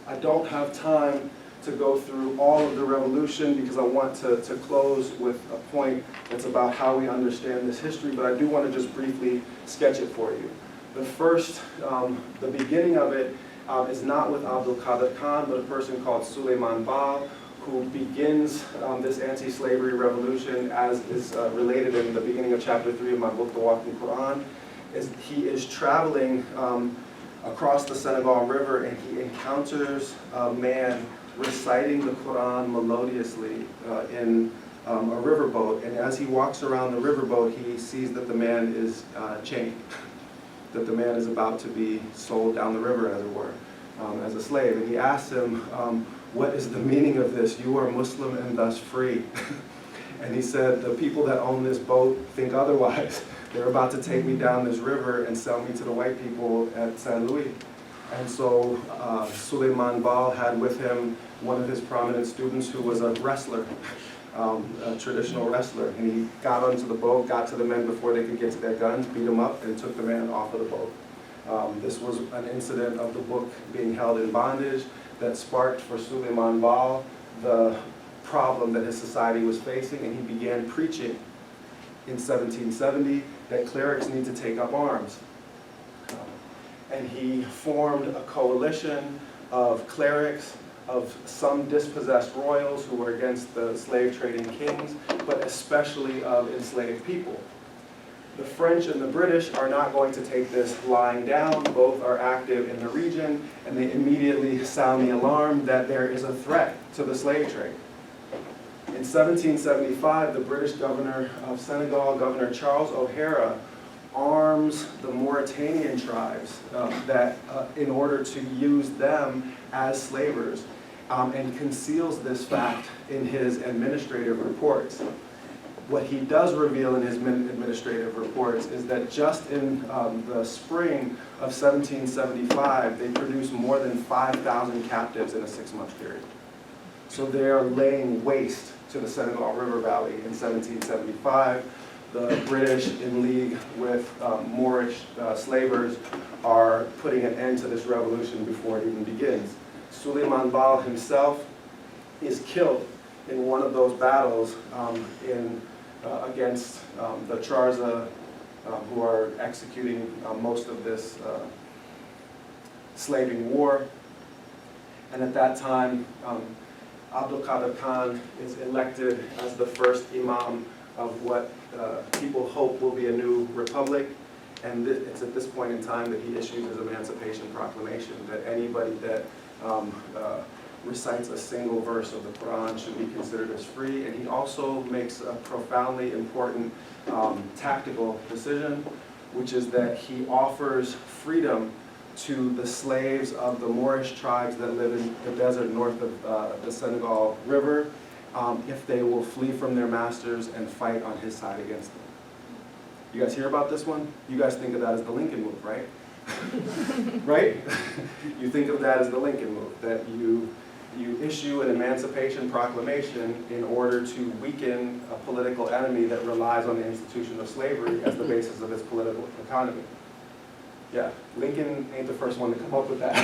I don't have time to go through all of the revolution because I want to close with a point that's about how we understand this history, but I do want to just briefly sketch it for you. The first, the beginning of it is not with Abdul Qadir Khan, but a person called Suleiman Bal, who begins this anti-slavery revolution, as is related in the beginning of chapter 3 of my book, The Walking Qur'an. He is traveling across the Senegal River, and he encounters a man reciting the Quran melodiously in a riverboat. And as he walks around the riverboat, he sees that the man is chained, that the man is about to be sold down the river, as it were, as a slave. And he asks him, what is the meaning of this? You are Muslim and thus free. And he said, the people that own this boat think otherwise. They're about to take me down this river and sell me to the white people at St. Louis. And so Suleiman Bal had with him one of his prominent students who was a wrestler, a traditional wrestler. And he got onto the boat, got to the men before they could get to their guns, beat them up, and took the man off of the boat. This was an incident of the book being held in bondage that sparked for Suleiman Bal the problem that his society was facing, and he began preaching in 1770 that clerics need to take up arms. And he formed a coalition of clerics, of some dispossessed royals who were against the slave trading kings, but especially of enslaved people. The French and the British are not going to take this lying down. Both are active in the region, and they immediately sound the alarm that there is a threat to the slave trade. In 1775, the British governor of Senegal, Governor Charles O'Hara, arms the Mauritanian tribes in order to use them as slavers, and conceals this fact in his administrative reports. What he does reveal in his administrative reports is that just in the spring of 1775, they produced more than 5,000 captives in a 6-month period. So they are laying waste to the Senegal River Valley in 1775. The British, in league with Moorish slavers, are putting an end to this revolution before it even begins. Suleiman Bal himself is killed in one of those battles against the Charza, who are executing most of this slaving war. And at that time, Abdul Qadir Khan is elected as the first imam of what people hope will be a new republic. And it's at this point in time that he issues his Emancipation Proclamation, that anybody that recites a single verse of the Quran should be considered as free. And he also makes a profoundly important tactical decision, which is that he offers freedom to the slaves of the Moorish tribes that live in the desert north of the Senegal River, if they will flee from their masters and fight on his side against them. You guys hear about this one? You guys think of that as the Lincoln move, right? Right? You think of that as the Lincoln move, that you issue an Emancipation Proclamation in order to weaken a political enemy that relies on the institution of slavery as the basis of its political economy. Yeah, Lincoln ain't the first one to come up with that.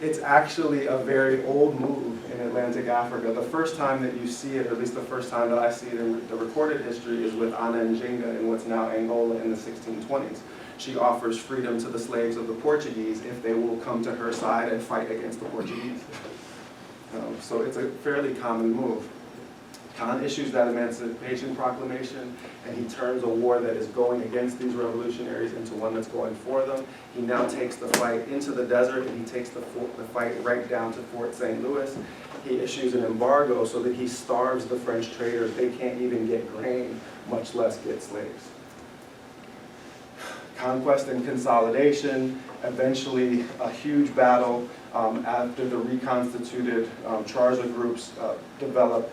It's actually a very old move in Atlantic Africa. The first time that you see it, or at least the first time that I see it in the recorded history, is with Ana Njinga in what's now Angola in the 1620s. She offers freedom to the slaves of the Portuguese if they will come to her side and fight against the Portuguese. So it's a fairly common move. Khan issues that Emancipation Proclamation, and he turns a war that is going against these revolutionaries into one that's going for them. He now takes the fight into the desert, and he takes the fight right down to Fort St. Louis. He issues an embargo so that he starves the French traders. They can't even get grain, much less get slaves. Conquest and consolidation, eventually a huge battle after the reconstituted Charza groups develop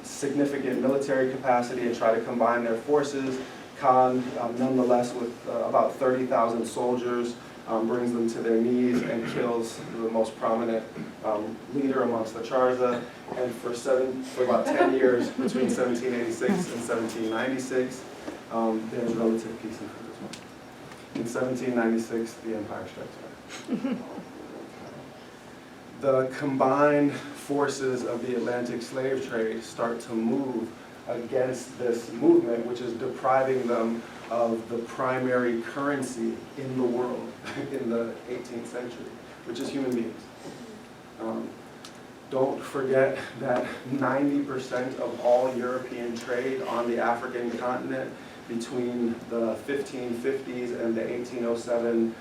significant military capacity and try to combine their forces. Khan, nonetheless, with about 30,000 soldiers, brings them to their knees and kills the most prominent leader amongst the Charza. And for about 10 years, between 1786 and 1796, there's relative peace and freedom. In 1796, the empire strikes back. The combined forces of the Atlantic slave trade start to move against this movement, which is depriving them of the primary currency in the world in the 18th century, which is human beings. Don't forget that 90% of all European trade on the African continent between the 1550s and the 1807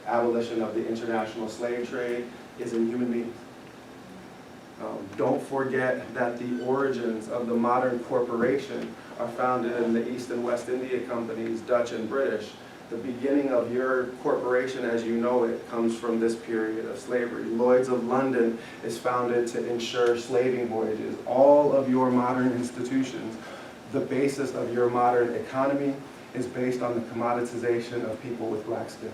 abolition of the international slave trade is in human beings. Don't forget that the origins of the modern corporation are founded in the East and West India Companies, Dutch and British. The beginning of your corporation as you know it comes from this period of slavery. Lloyd's of London is founded to insure slaving voyages. All of your modern institutions, the basis of your modern economy is based on the commoditization of people with black skin.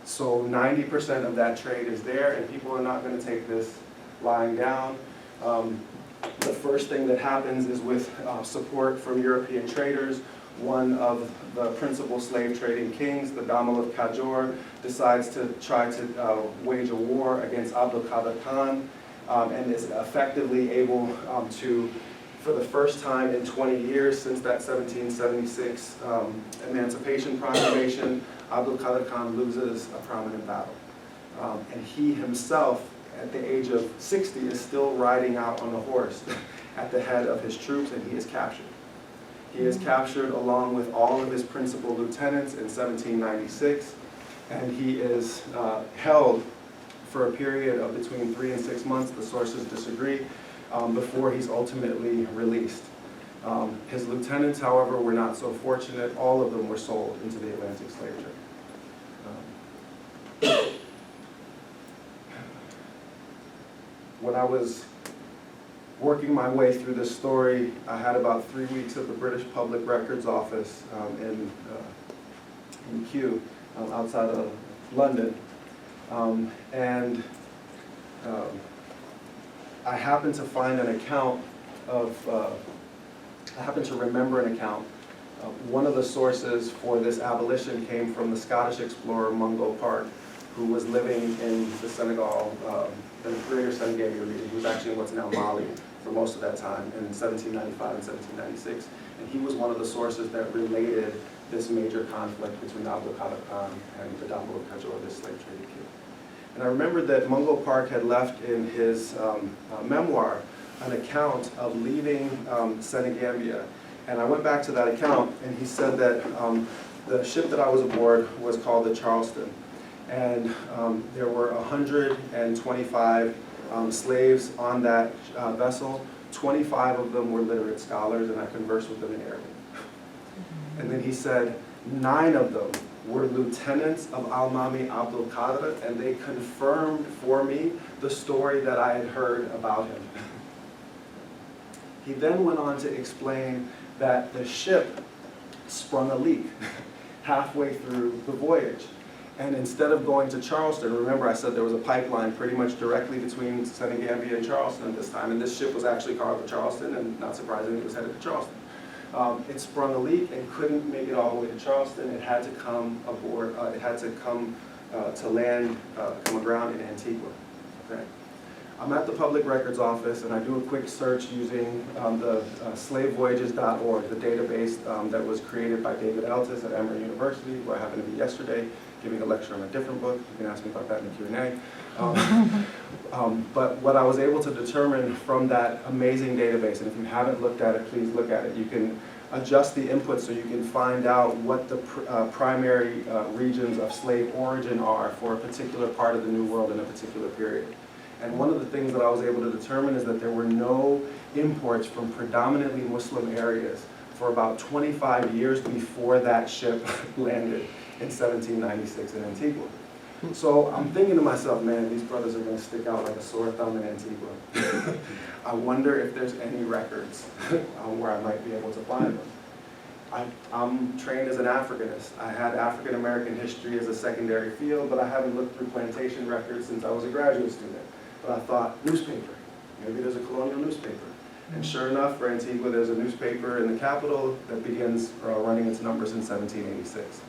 So 90% of that trade is there, and people are not going to take this lying down. The first thing that happens is with support from European traders. One of the principal slave trading kings, the Damal of Kajor, decides to try to wage a war against Abdul Qadir Khan, and is effectively able to, for the first time in 20 years since that 1776 Emancipation Proclamation, Abdul Qadir Khan loses a prominent battle. And he himself, at the age of 60, is still riding out on a horse at the head of his troops, and he is captured. He is captured along with all of his principal lieutenants in 1796, and he is held for a period of between 3 and 6 months, the sources disagree, before he's ultimately released. His lieutenants, however, were not so fortunate. All of them were sold into the Atlantic slave trade. When I was working my way through this story, I had about 3 weeks at the British Public Records Office in Kew, outside of London. I happened to find an account of, I happened to remember an account. One of the sources for this abolition came from the Scottish explorer Mungo Park, who was living in the Senegal the greater Senegambia region. He was actually in what's now Mali for most of that time in 1795 and 1796. And he was one of the sources that related this major conflict between Abdul Qadir Khan and the Dambo of Kajor, this slave trading king. And I remember that Mungo Park had left in his memoir an account of leaving Senegambia. And I went back to that account, and he said that the ship that I was aboard was called the Charleston. And there were 125 slaves on that vessel. 25 of them were literate scholars, and I conversed with them in Arabic. And then he said 9 of them were lieutenants of Al-Mami Abdul Qadir, and they confirmed for me the story that I had heard about him. He then went on to explain that the ship sprung a leak halfway through the voyage. And instead of going to Charleston, remember I said there was a pipeline pretty much directly between Senegambia and Charleston at this time, and this ship was actually called the Charleston, and not surprisingly, it was headed to Charleston. It sprung a leak and couldn't make it all the way to Charleston. It had to come aboard, it had to come to land, come aground in Antigua. Okay? I'm at the Public Records Office, and I do a quick search using the slavevoyages.org, the database that was created by David Eltis at Emory University, where I happened to be yesterday, giving a lecture on a different book. You can ask me about that in the Q&A. But what I was able to determine from that amazing database, and if you haven't looked at it, please look at it. You can adjust the input so you can find out what the primary regions of slave origin are for a particular part of the New World in a particular period. And one of the things that I was able to determine is that there were no imports from predominantly Muslim areas for about 25 years before that ship landed in 1796 in Antigua. So I'm thinking to myself, man, these brothers are going to stick out like a sore thumb in Antigua. I wonder if there's any records where I might be able to find them. I'm trained as an Africanist. I had African American history as a secondary field, but I haven't looked through plantation records since I was a graduate student. But I thought, newspaper, maybe there's a colonial newspaper. And sure enough, for Antigua, there's a newspaper in the capital that begins running its numbers in 1786.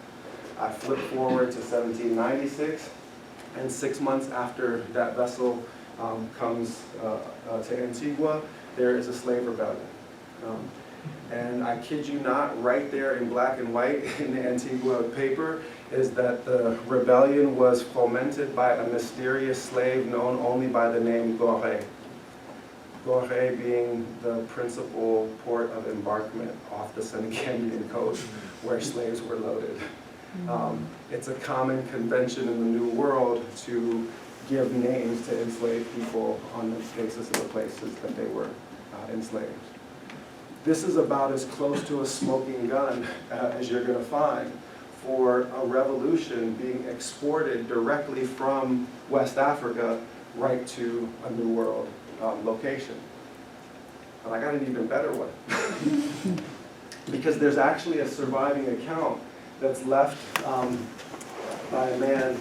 I flip forward to 1796, and 6 months after that vessel comes to Antigua, there is a slave rebellion. And I kid you not, right there in black and white in the Antigua paper is that the rebellion was fomented by a mysterious slave known only by the name Ware. Ware being the principal port of embarkment off the Senegambian coast where slaves were loaded. It's a common convention in the New World to give names to enslaved people on the basis of the places that they were enslaved. This is about as close to a smoking gun as you're going to find for a revolution being exported directly from West Africa right to a New World location. But I got an even better one. Because there's actually a surviving account that's left by a man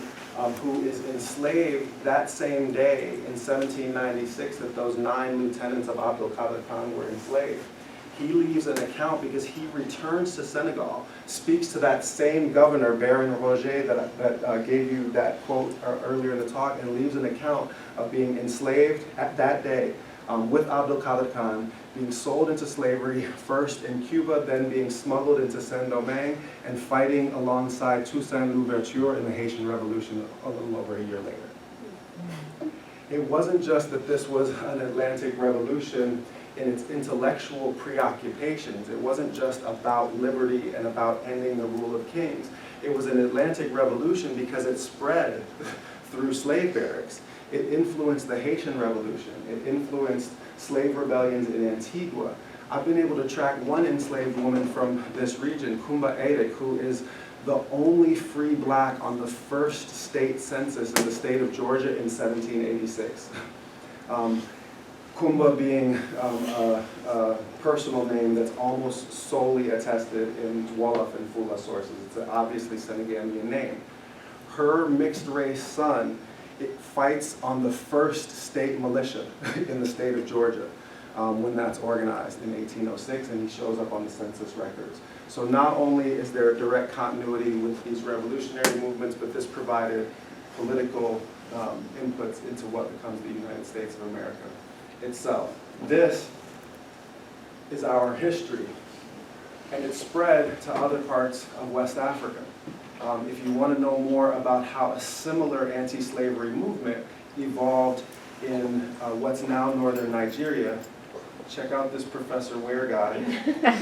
who is enslaved that same day in 1796 that those 9 lieutenants of Abdul Qadir Khan were enslaved. He leaves an account because he returns to Senegal, speaks to that same governor, Baron Roger, that gave you that quote earlier in the talk, and leaves an account of being enslaved at that day with Abdul Qadir Khan, being sold into slavery, first in Cuba, then being smuggled into Saint-Domingue, and fighting alongside Toussaint Louverture in the Haitian Revolution a little over a year later. It wasn't just that this was an Atlantic revolution in its intellectual preoccupations. It wasn't just about liberty and about ending the rule of kings. It was an Atlantic revolution because it spread through slave barracks. It influenced the Haitian Revolution. It influenced slave rebellions in Antigua. I've been able to track one enslaved woman from this region, Kumba Edek, who is the only free black on the first state census in the state of Georgia in 1786. Kumba being a personal name that's almost solely attested in Wolof and Fula sources. It's an obviously Senegambian name. Her mixed-race son fights on the first state militia in the state of Georgia when that's organized in 1806, and he shows up on the census records. So not only is there a direct continuity with these revolutionary movements, but this provided political inputs into what becomes the United States of America itself. This is our history, and it spread to other parts of West Africa. If you want to know more about how a similar anti-slavery movement evolved in what's now northern Nigeria, check out this Professor Ware guide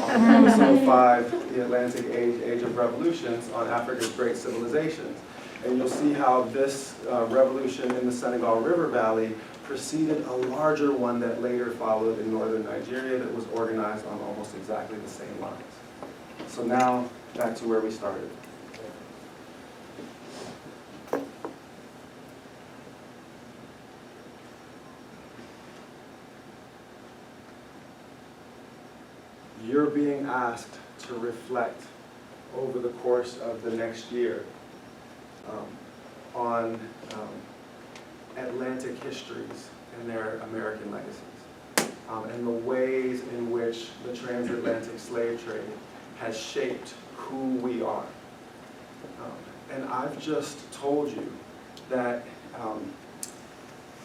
on episode 5, The Atlantic Age, Age of Revolutions, on Africa's Great Civilizations. And you'll see how this revolution in the Senegal River Valley preceded a larger one that later followed in northern Nigeria that was organized on almost exactly the same lines. So now, back to where we started. You're being asked to reflect over the course of the next year on Atlantic histories and their American legacies, and the ways in which the transatlantic slave trade has shaped who we are. And I've just told you that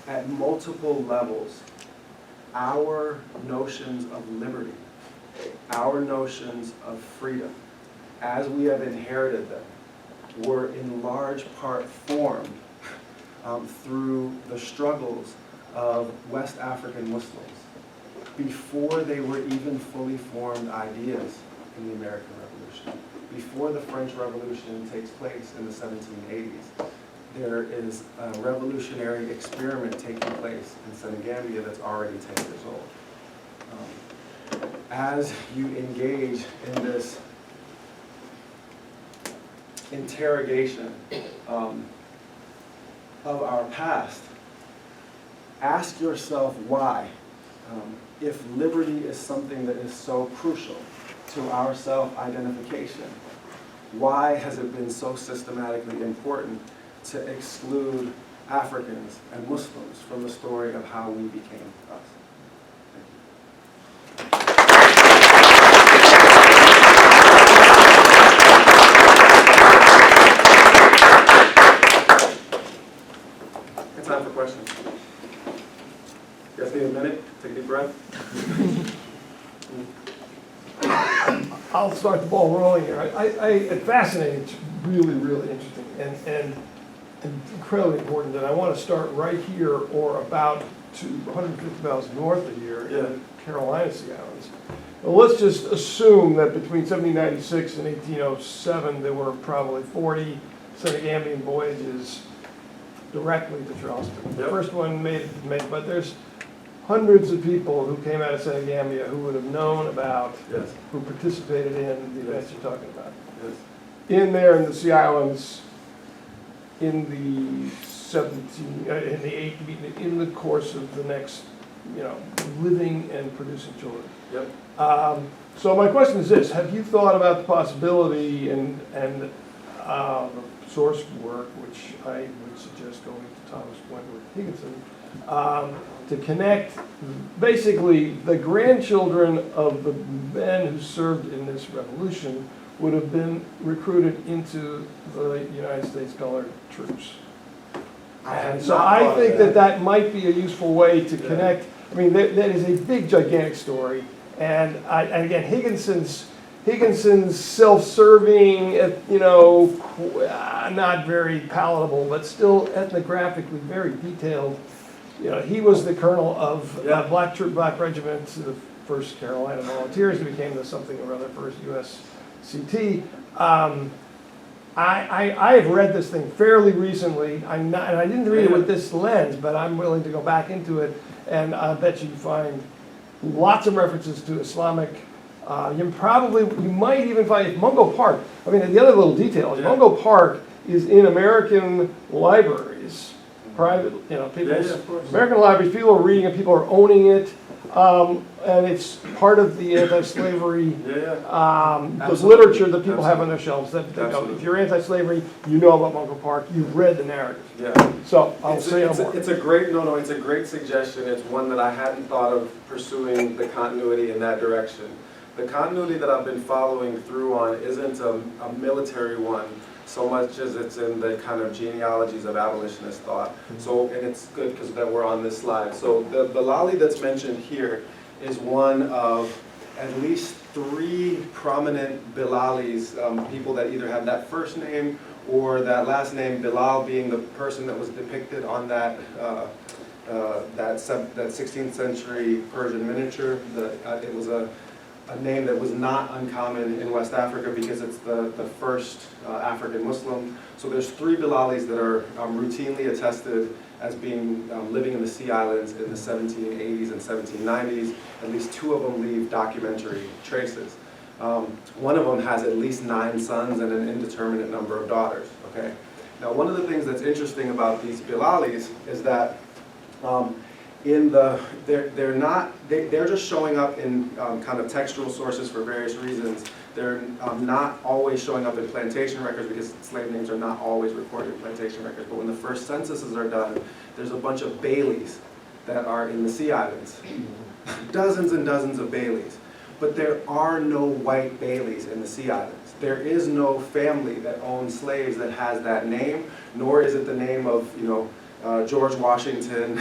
at multiple levels, our notions of liberty, our notions of freedom, as we have inherited them, were in large part formed through the struggles of West African Muslims before they were even fully formed ideas in the American Revolution. Before the French Revolution takes place in the 1780s, there is a revolutionary experiment taking place in Senegambia that's already 10 years old. As you engage in this interrogation of our past, ask yourself why. If liberty is something that is so crucial to our self-identification, why has it been so systematically important to exclude Africans and Muslims from the story of how we became us? Time for questions. You guys need a minute? Take a deep breath. I'll start the ball rolling here. It's fascinating. It's really, really interesting and incredibly important. And I want to start right here or about 150 miles north of here in the Carolina Sea Islands. Well, let's just assume that between 1796 and 1807, there were probably 40 Senegambian voyages directly to Charleston. The first one made, but there's hundreds of people who came out of Senegambia who would have known about, who participated in the events you're talking about. In there in the Sea Islands, in the in the course of the next, living and producing children. So my question is this: have you thought about the possibility and source work, which I would suggest going to Thomas Wentworth Higginson, to connect basically the grandchildren of the men who served in this revolution would have been recruited into the United States colored troops. And so I think that might be a useful way to connect. I mean, that is a big, gigantic story. And again, Higginson's self-serving, not very palatable, but still ethnographically very detailed. He was the colonel of Black Regiment, the 1st Carolina Volunteers, who became the something or other 1st USCT. I have read this thing fairly recently. And I didn't read it with this lens, but I'm willing to go back into it, and I bet you find lots of references to Islamic. You might even find Mungo Park. I mean, the other little detail is Mungo Park is in American libraries, private, American libraries. People are reading it. People are owning it, and it's part of the anti-slavery the literature that people have on their shelves. That if you're anti-slavery, you know about Mungo Park. You've read the narrative. So I'll say no more. It's a great suggestion. It's one that I hadn't thought of pursuing the continuity in that direction. The continuity that I've been following through on isn't a military one so much as it's in the kind of genealogies of abolitionist thought. So, and it's good because that we're on this slide. So the Bilali that's mentioned here is one of at least 3 prominent Bilalis, people that either have that first name or that last name, Bilal being the person that was depicted on that 16th century Persian miniature. It was a name that was not uncommon in West Africa because it's the first African Muslim. So there's 3 Bilalis that are routinely attested as being living in the Sea Islands in the 1780s and 1790s. At least 2 of them leave documentary traces. One of them has at least 9 sons and an indeterminate number of daughters. Okay. Now, one of the things that's interesting about these Bilalis is that they're just showing up in kind of textual sources for various reasons. They're not always showing up in plantation records because slave names are not always recorded in plantation records. But when the first censuses are done, there's a bunch of Baileys that are in the Sea Islands. Dozens and dozens of Baileys. But there are no white Baileys in the Sea Islands. There is no family that owns slaves that has that name, nor is it the name of, George Washington,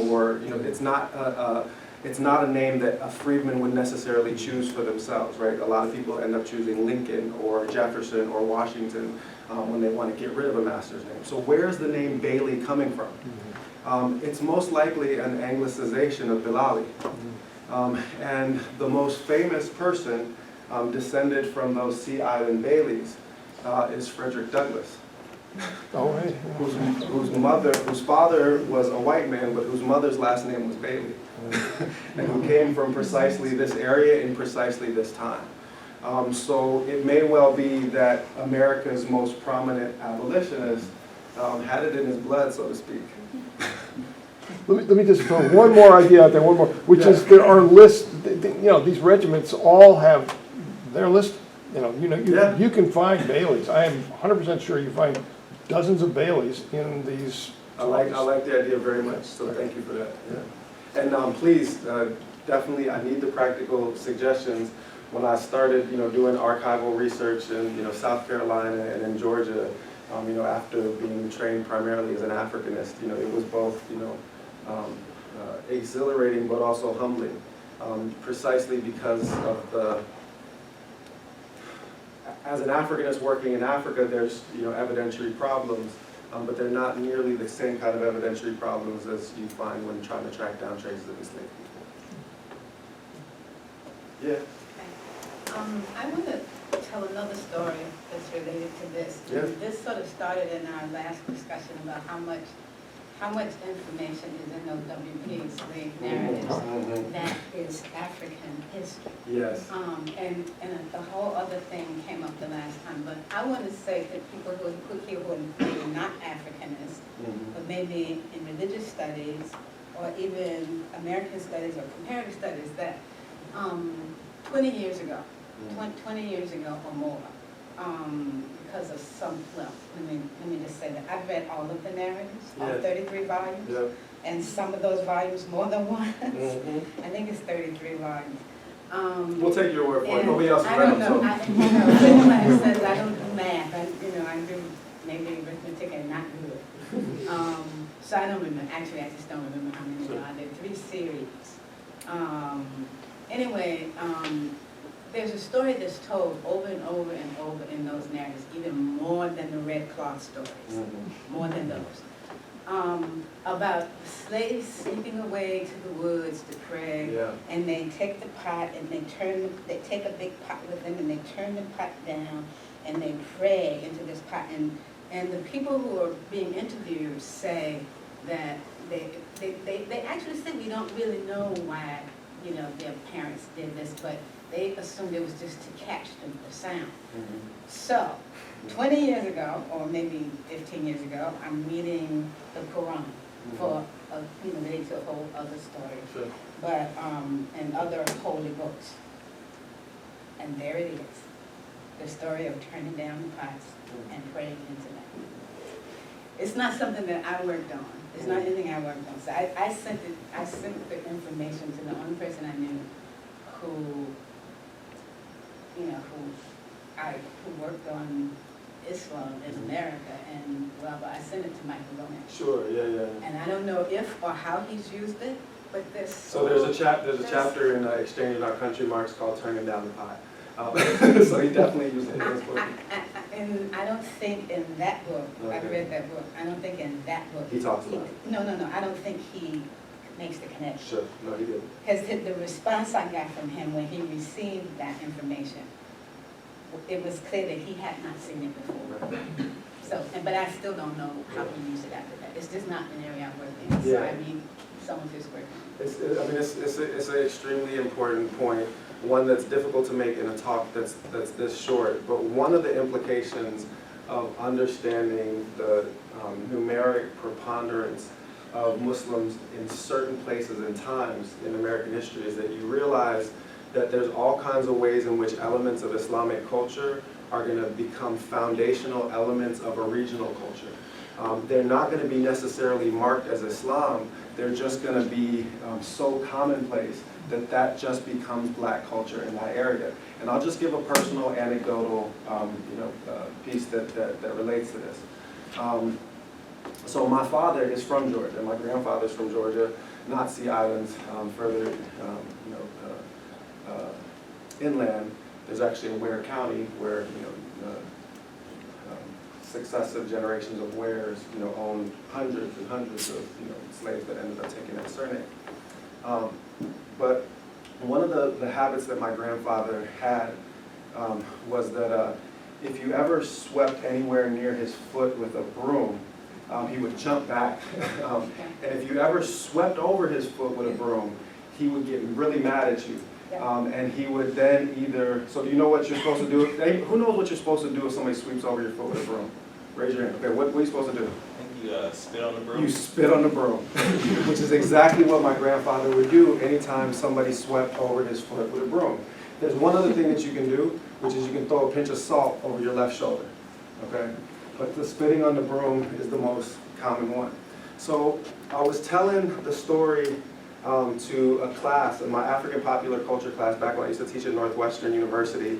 or it's not a name that a freedman would necessarily choose for themselves, right? A lot of people end up choosing Lincoln or Jefferson or Washington when they want to get rid of a master's name. So where's the name Bailey coming from? It's most likely an anglicization of Bilali. And the most famous person descended from those Sea Island Baileys is Frederick Douglass. Oh, right. whose father was a white man, but whose mother's last name was Bailey, and who came from precisely this area in precisely this time. So it may well be that America's most prominent abolitionist had it in his blood, so to speak. Let me just throw one more idea out there, which is that our list, these regiments all have their list. You can find Baileys. I am 100% sure you find dozens of Baileys in these. I like the idea very much, so thank you for that. Yeah. And please, definitely, I need the practical suggestions. When I started, doing archival research in, South Carolina and in Georgia, after being trained primarily as an Africanist, it was both, exhilarating but also humbling, precisely because of as an Africanist working in Africa, there's evidentiary problems, but they're not nearly the same kind of evidentiary problems as you find when trying to track down traces of enslaved people. Yeah. I want to tell another story that's related to this. Yeah. This sort of started in our last discussion about how much information is in those WP slave narratives that is African history. Yes. And the whole other thing came up the last time, but I want to say to people who are not Africanist, but maybe in religious studies or even American studies or comparative studies, that 20 years ago or more, because of let me just say that I've read all of the narratives, all 33 volumes, and some of those volumes more than once. I think it's 33 volumes. We'll take your word for it. Nobody else I read don't them. know. Everyone says I don't do math. I do maybe arithmetic and not good. So I don't remember. Actually, I just don't remember how many there are. There are 3 series. Anyway. There's a story that's told over and over and over in those narratives, even more than the Red Cloth stories, more than those, about slaves sneaking away to the woods to pray, and they take the pot and they take a big pot with them and they turn the pot down and they pray into this pot, and the people who are being interviewed say that they actually say we don't really know why their parents did this, but they assumed it was just to catch the sound. So, 20 years ago, or maybe 15 years ago, I'm reading the Qur'an for related to a whole other story, Sure. but and other holy books. And there it is, the story of turning down the pots and praying into that. It's not something that I worked on. It's not anything I worked on. So I sent the information to the only person I knew who worked on Islam in America, and well, I sent it to Michael Roman. Sure, yeah. And I don't know if or how he's used it, but there's So there's a chapter in Exchanging Our Country Marks called Turning Down the Pie. So he definitely used it in his book. And I don't think in that book, I Okay. read that book, I don't think in that book. He talks about it. No, I don't think he makes the connection. Sure, no, he didn't. Because the response I got from him when he received that information, it was clear that he had not seen it before. Right. So, but I still don't know how he used it after that. It's just not an area I work in, so Yeah. I need some of his work. It's an extremely important point, one that's difficult to make in a talk that's this short. But one of the implications of understanding the numeric preponderance of Muslims in certain places and times in American history is that you realize that there's all kinds of ways in which elements of Islamic culture are going to become foundational elements of a regional culture. They're not going to be necessarily marked as Islam, they're just going to be so commonplace that just becomes black culture in that area. And I'll just give a personal anecdotal piece that relates to this. So my father is from Georgia, my grandfather's from Georgia, Nazi Islands, further inland. There's actually a Ware County where successive generations of Wares owned hundreds and hundreds of slaves that ended up taking that surname. But one of the habits that my grandfather had was that if you ever swept anywhere near his foot with a broom, he would jump back. And if you ever swept over his foot with a broom, he would get really mad at you. And he would then either, so do you know what you're supposed to do? Who knows what you're supposed to do if somebody sweeps over your foot with a broom? Raise your hand. Okay, what are you supposed to do? I think you spit on the broom. You spit on the broom, which is exactly what my grandfather would do anytime somebody swept over his foot with a broom. There's one other thing that you can do, which is you can throw a pinch of salt over your left shoulder, okay? But the spitting on the broom is the most common one. So I was telling the story to a class, in my African Popular Culture class, back when I used to teach at Northwestern University,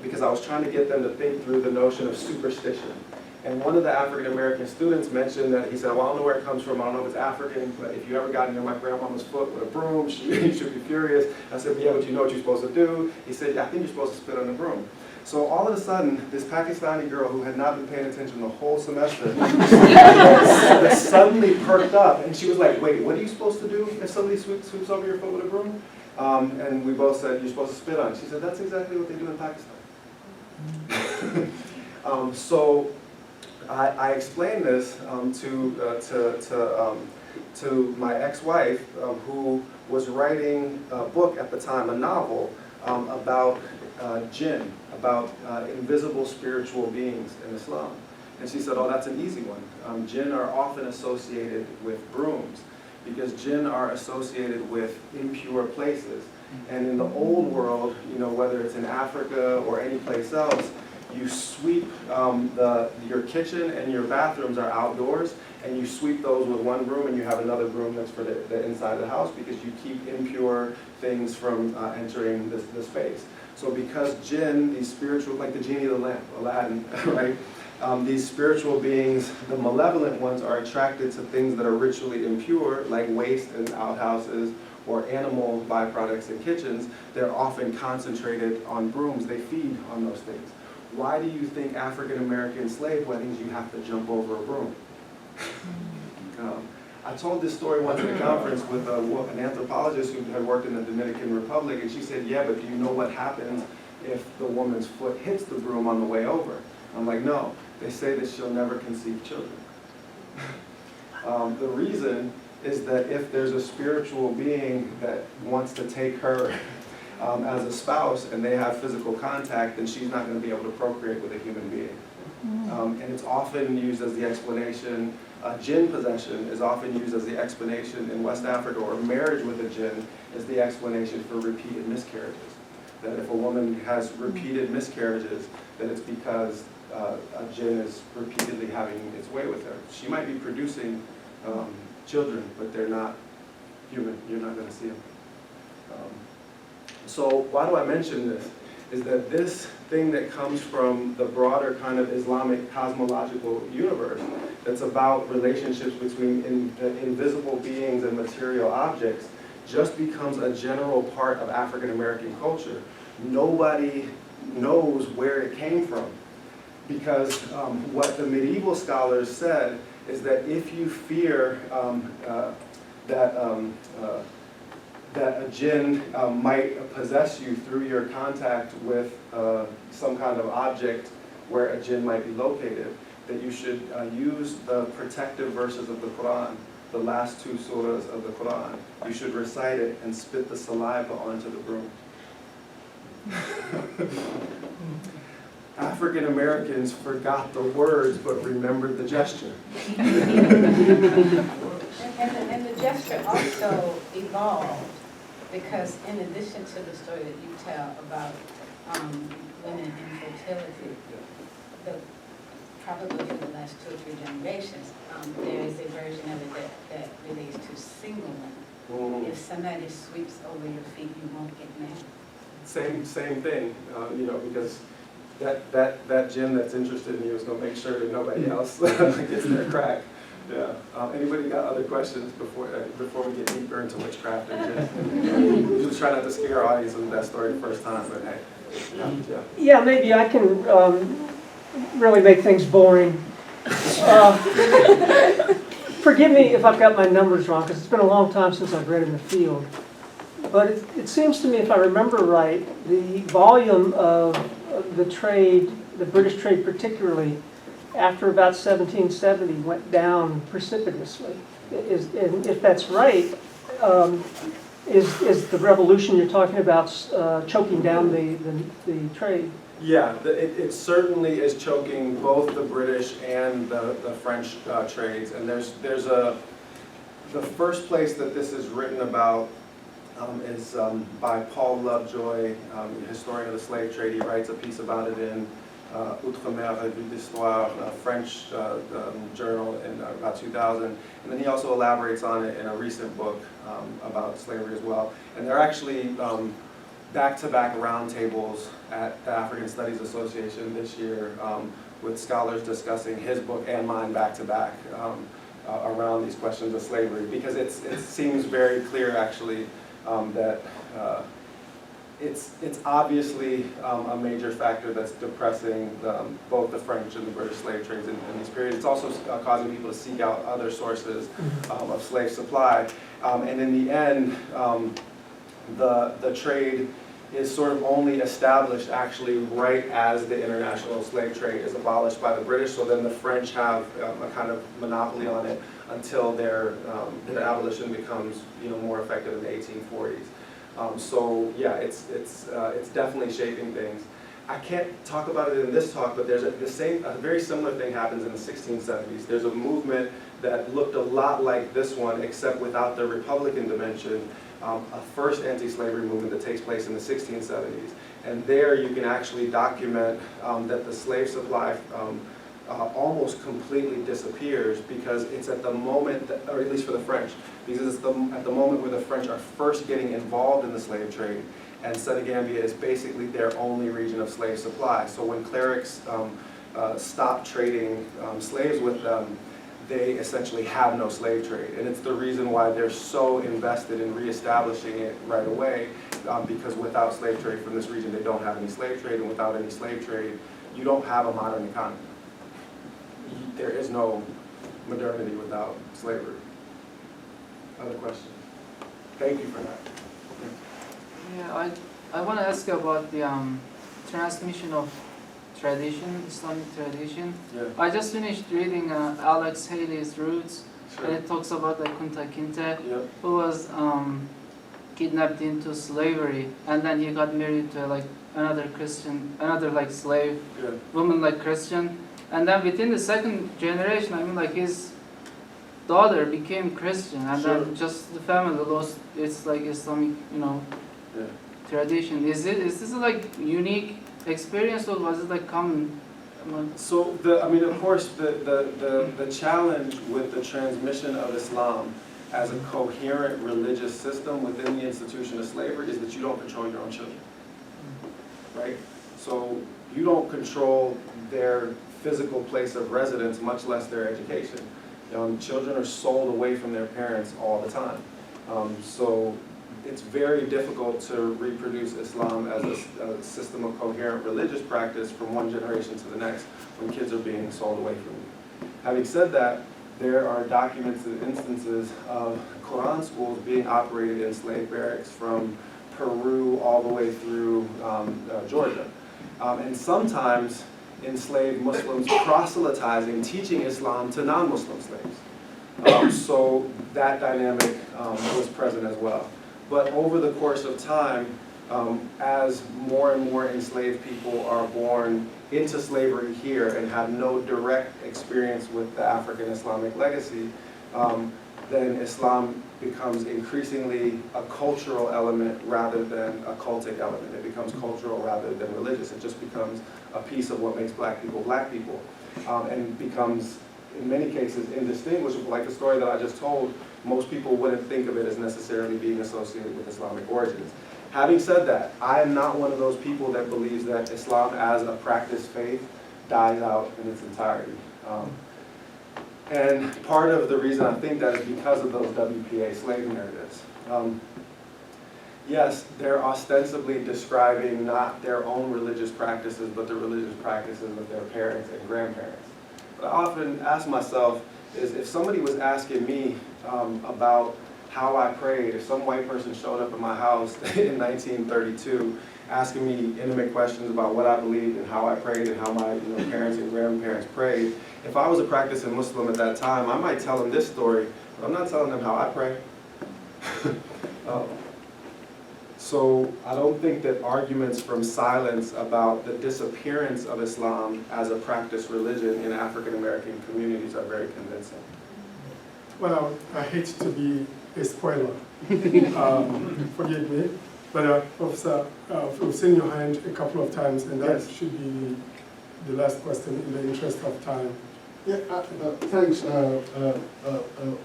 because I was trying to get them to think through the notion of superstition. And one of the African American students mentioned that, he said, well, I don't know where it comes from, I don't know if it's African, but if you ever got near my grandmama's foot with a broom, you should be furious. I said, yeah, but you know what you're supposed to do? He said, yeah, I think you're supposed to spit on the broom. So all of a sudden, this Pakistani girl who had not been paying attention the whole semester suddenly perked up, and she was like, wait, what are you supposed to do if somebody sweeps over your foot with a broom? And we both said, you're supposed to spit on it. She said, that's exactly what they do in Pakistan. So I explained this to my ex-wife, who was writing a book at the time, a novel, about jinn, about invisible spiritual beings in Islam. And she said, oh, that's an easy one. Jinn are often associated with brooms because jinn are associated with impure places. And in the old world, whether it's in Africa or any place else, you sweep your kitchen and your bathrooms are outdoors, and you sweep those with one broom, and you have another broom that's for the inside of the house because you keep impure things from entering the space. So because jinn, these spiritual, like the genie of the lamp, Aladdin, right? These spiritual beings, the malevolent ones, are attracted to things that are ritually impure, like waste in outhouses or animal byproducts in kitchens. They're often concentrated on brooms. They feed on those things. Why do you think African-American slave weddings, you have to jump over a broom? I told this story once at a conference with an anthropologist who had worked in the Dominican Republic, and she said, yeah, but do you know what happens if the woman's foot hits the broom on the way over? I'm like, no, they say that she'll never conceive children. The reason is that if there's a spiritual being that wants to take her as a spouse and they have physical contact, then she's not going to be able to procreate with a human being. And it's often used as the explanation, jinn possession is often used as the explanation in West Africa, or marriage with a jinn is the explanation for repeated miscarriages. That if a woman has repeated miscarriages, then it's because a jinn is repeatedly having its way with her. She might be producing children, but they're not human. You're not going to see them. So why do I mention this? is that this thing that comes from the broader kind of Islamic cosmological universe that's about relationships between invisible beings and material objects just becomes a general part of African American culture. Nobody knows where it came from, because what the medieval scholars said is that if you fear that a jinn might possess you through your contact with some kind of object where a jinn might be located, that you should use the protective verses of the Qur'an, the last 2 surahs of the Qur'an. You should recite it and spit the saliva onto the broom. African Americans forgot the words but remembered the gesture. And the gesture also evolved, because in addition to the story that you tell about women infertility, probably for the last 2 or 3 generations, there is a version of it that relates to single women. If somebody sweeps over your feet, you won't get mad. Same thing, because that jinn that's interested in you is going to make sure that nobody else gets their crack. Yeah. Anybody got other questions before we get deeper into witchcraft and jinn? We just try not to scare our audience with that story the first time, but hey. Yeah, maybe I can really make things boring. Forgive me if I've got my numbers wrong, because it's been a long time since I've read in the field. But it seems to me, if I remember right, the volume of the trade, the British trade particularly, after about 1770 went down precipitously. And if that's right, is the revolution you're talking about choking down the trade? Yeah, it certainly is choking both the British and the French trades. And the first place that this is written about is by Paul Lovejoy, historian of the slave trade. He writes a piece about it in Outre-mer Revue d'Histoire, a French journal in about 2000. And then he also elaborates on it in a recent book about slavery as well. And they're actually back-to-back roundtables at the African Studies Association this year with scholars discussing his book and mine back-to-back around these questions of slavery, because it seems very clear actually that it's obviously a major factor that's depressing both the French and the British slave trades in these periods. It's also causing people to seek out other sources of slave supply. And in the end, the trade is sort of only established actually right as the international slave trade is abolished by the British. So then the French have a kind of monopoly on it until their abolition becomes more effective in the 1840s. So yeah, it's definitely shaping things. I can't talk about it in this talk, but there's a very similar thing happens in the 1670s. There's a movement that looked a lot like this one, except without the Republican dimension. A first anti-slavery movement that takes place in the 1670s. And there you can actually document that the slave supply almost completely disappears, because it's at the moment, that, or at least for the French, because it's at the moment where the French are first getting involved in the slave trade, and Senegambia is basically their only region of slave supply. So when clerics stop trading slaves with them, they essentially have no slave trade. And it's the reason why they're so invested in reestablishing it right away, because without slave trade from this region, they don't have any slave trade, and without any slave trade, you don't have a modern economy. There is no modernity without slavery. Other questions? Thank you for that. Yeah, I want to ask about the transmission of tradition, Islamic tradition. Yeah. I just finished reading Alex Haley's Roots, Sure. and it talks about like Kunta Kinte, Yep. who was kidnapped into slavery, and then he got married to like another like slave Yeah. woman, like Christian, and then within the second generation, I mean, like his daughter became Christian, and Sure. then just the family lost its like Islamic, Yeah. tradition. Is this like unique experience, or was it like common? So of course, the challenge with the transmission of Islam as a coherent religious system within the institution of slavery is that you don't control your own children, right? So you don't control their physical place of residence, much less their education. Children are sold away from their parents all the time. So it's very difficult to reproduce Islam as a system of coherent religious practice from one generation to the next when kids are being sold away from you. Having said that, there are documented instances of Qur'an schools being operated in slave barracks from Peru all the way through Georgia. And sometimes enslaved Muslims proselytizing, teaching Islam to non-Muslim slaves. So that dynamic was present as well. But over the course of time, as more and more enslaved people are born into slavery here and have no direct experience with the African Islamic legacy, then Islam becomes increasingly a cultural element rather than a cultic element. It becomes cultural rather than religious. It just becomes a piece of what makes black people, and becomes, in many cases, indistinguishable. Like the story that I just told, most people wouldn't think of it as necessarily being associated with Islamic origins. Having said that, I am not one of those people that believes that Islam as a practice faith dies out in its entirety. And part of the reason I think that is because of those WPA slave narratives. Yes, they're ostensibly describing not their own religious practices, but the religious practices of their parents and grandparents. But I often ask myself, is if somebody was asking me about how I prayed, if some white person showed up at my house in 1932 asking me intimate questions about what I believed and how I prayed and how my parents and grandparents prayed, if I was a practicing Muslim at that time, I might tell them this story, but I'm not telling them how I pray. So I don't think that arguments from silence about the disappearance of Islam as a practice religion in African American communities are very convincing. Well, I hate to be a spoiler. Forgive me. But Professor, we've seen your hand a couple of times, and that Yes. should be the last question in the interest of time. Yeah, thanks,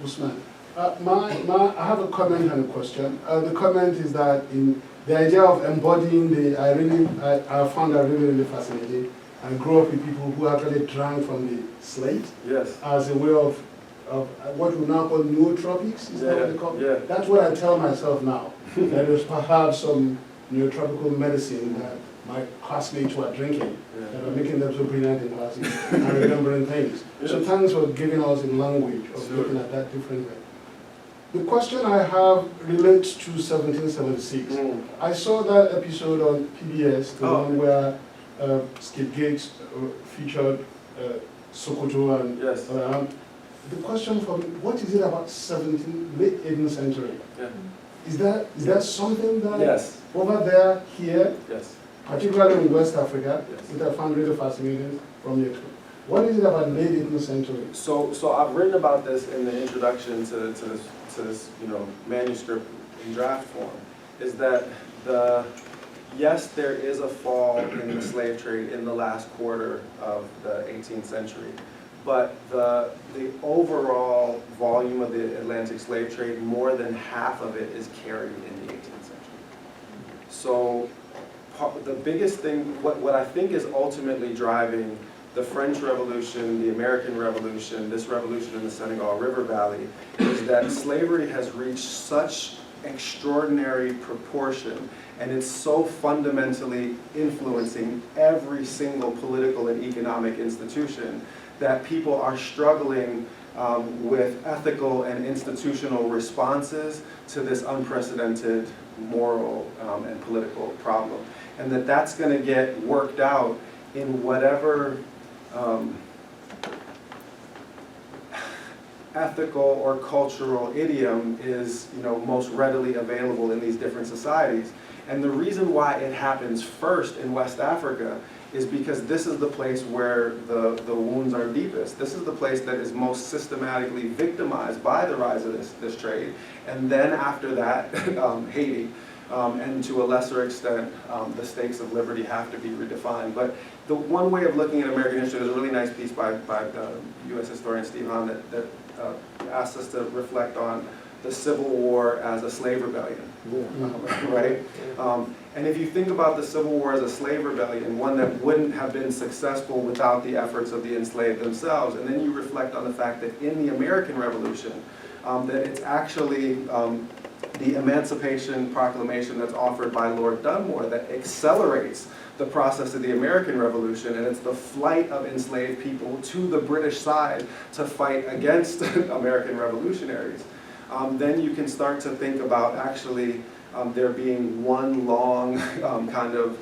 Usman. I have a comment and a question. The comment is that in the idea of embodying I found that really fascinating. I grew up with people who actually drank from the slate Yes. as a way of what we now call nootropics. Is that what they call it? Yeah. That's what I tell myself now. There is perhaps some nootropical medicine that my classmates were drinking that are making them so brilliant in classes and remembering things. So thanks for giving us a language of looking at that differently. The question I have relates to 1776. I saw that episode on PBS, the one where Skip Gates featured Sokoto and Yes. the question for me, what is it about late 18th century? Yeah. Is that something that Yes. over there, here, Yes. particularly in West Africa, Yes. that I found really fascinating from your experience? What is it about late 18th century? So I've written about this in the introduction to this manuscript in draft form. Is that yes, there is a fall in the slave trade in the last quarter of the 18th century, but the overall volume of the Atlantic slave trade, more than half of it is carried in the 18th century. So the biggest thing, what I think is ultimately driving the French Revolution, the American Revolution, this revolution in the Senegal River Valley, is that slavery has reached such extraordinary proportion, and it's so fundamentally influencing every single political and economic institution that people are struggling with ethical and institutional responses to this unprecedented moral and political problem. And that's going to get worked out in whatever ethical or cultural idiom is most readily available in these different societies. And the reason why it happens first in West Africa is because this is the place where the wounds are deepest. This is the place that is most systematically victimized by the rise of this trade. And then after that, Haiti. And to a lesser extent, the stakes of liberty have to be redefined. But the one way of looking at American history, there's a really nice piece by U.S. historian Steve Hahn that asks us to reflect on the Civil War as a slave rebellion, right? And if you think about the Civil War as a slave rebellion, one that wouldn't have been successful without the efforts of the enslaved themselves, and then you reflect on the fact that in the American Revolution, that it's actually the Emancipation Proclamation that's offered by Lord Dunmore that accelerates the process of the American Revolution, and it's the flight of enslaved people to the British side to fight against American revolutionaries. Then you can start to think about actually there being one long kind of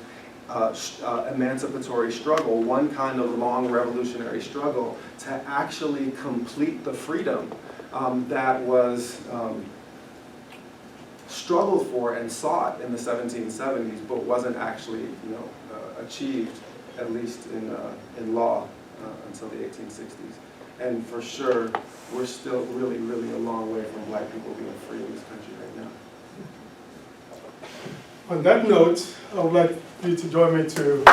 emancipatory struggle, one kind of long revolutionary struggle to actually complete the freedom that was struggled for and sought in the 1770s, but wasn't actually, achieved, at least in law, until the 1860s. And for sure, we're still really, really a long way from black people being free in this country right now. On that note, I would like you to join me to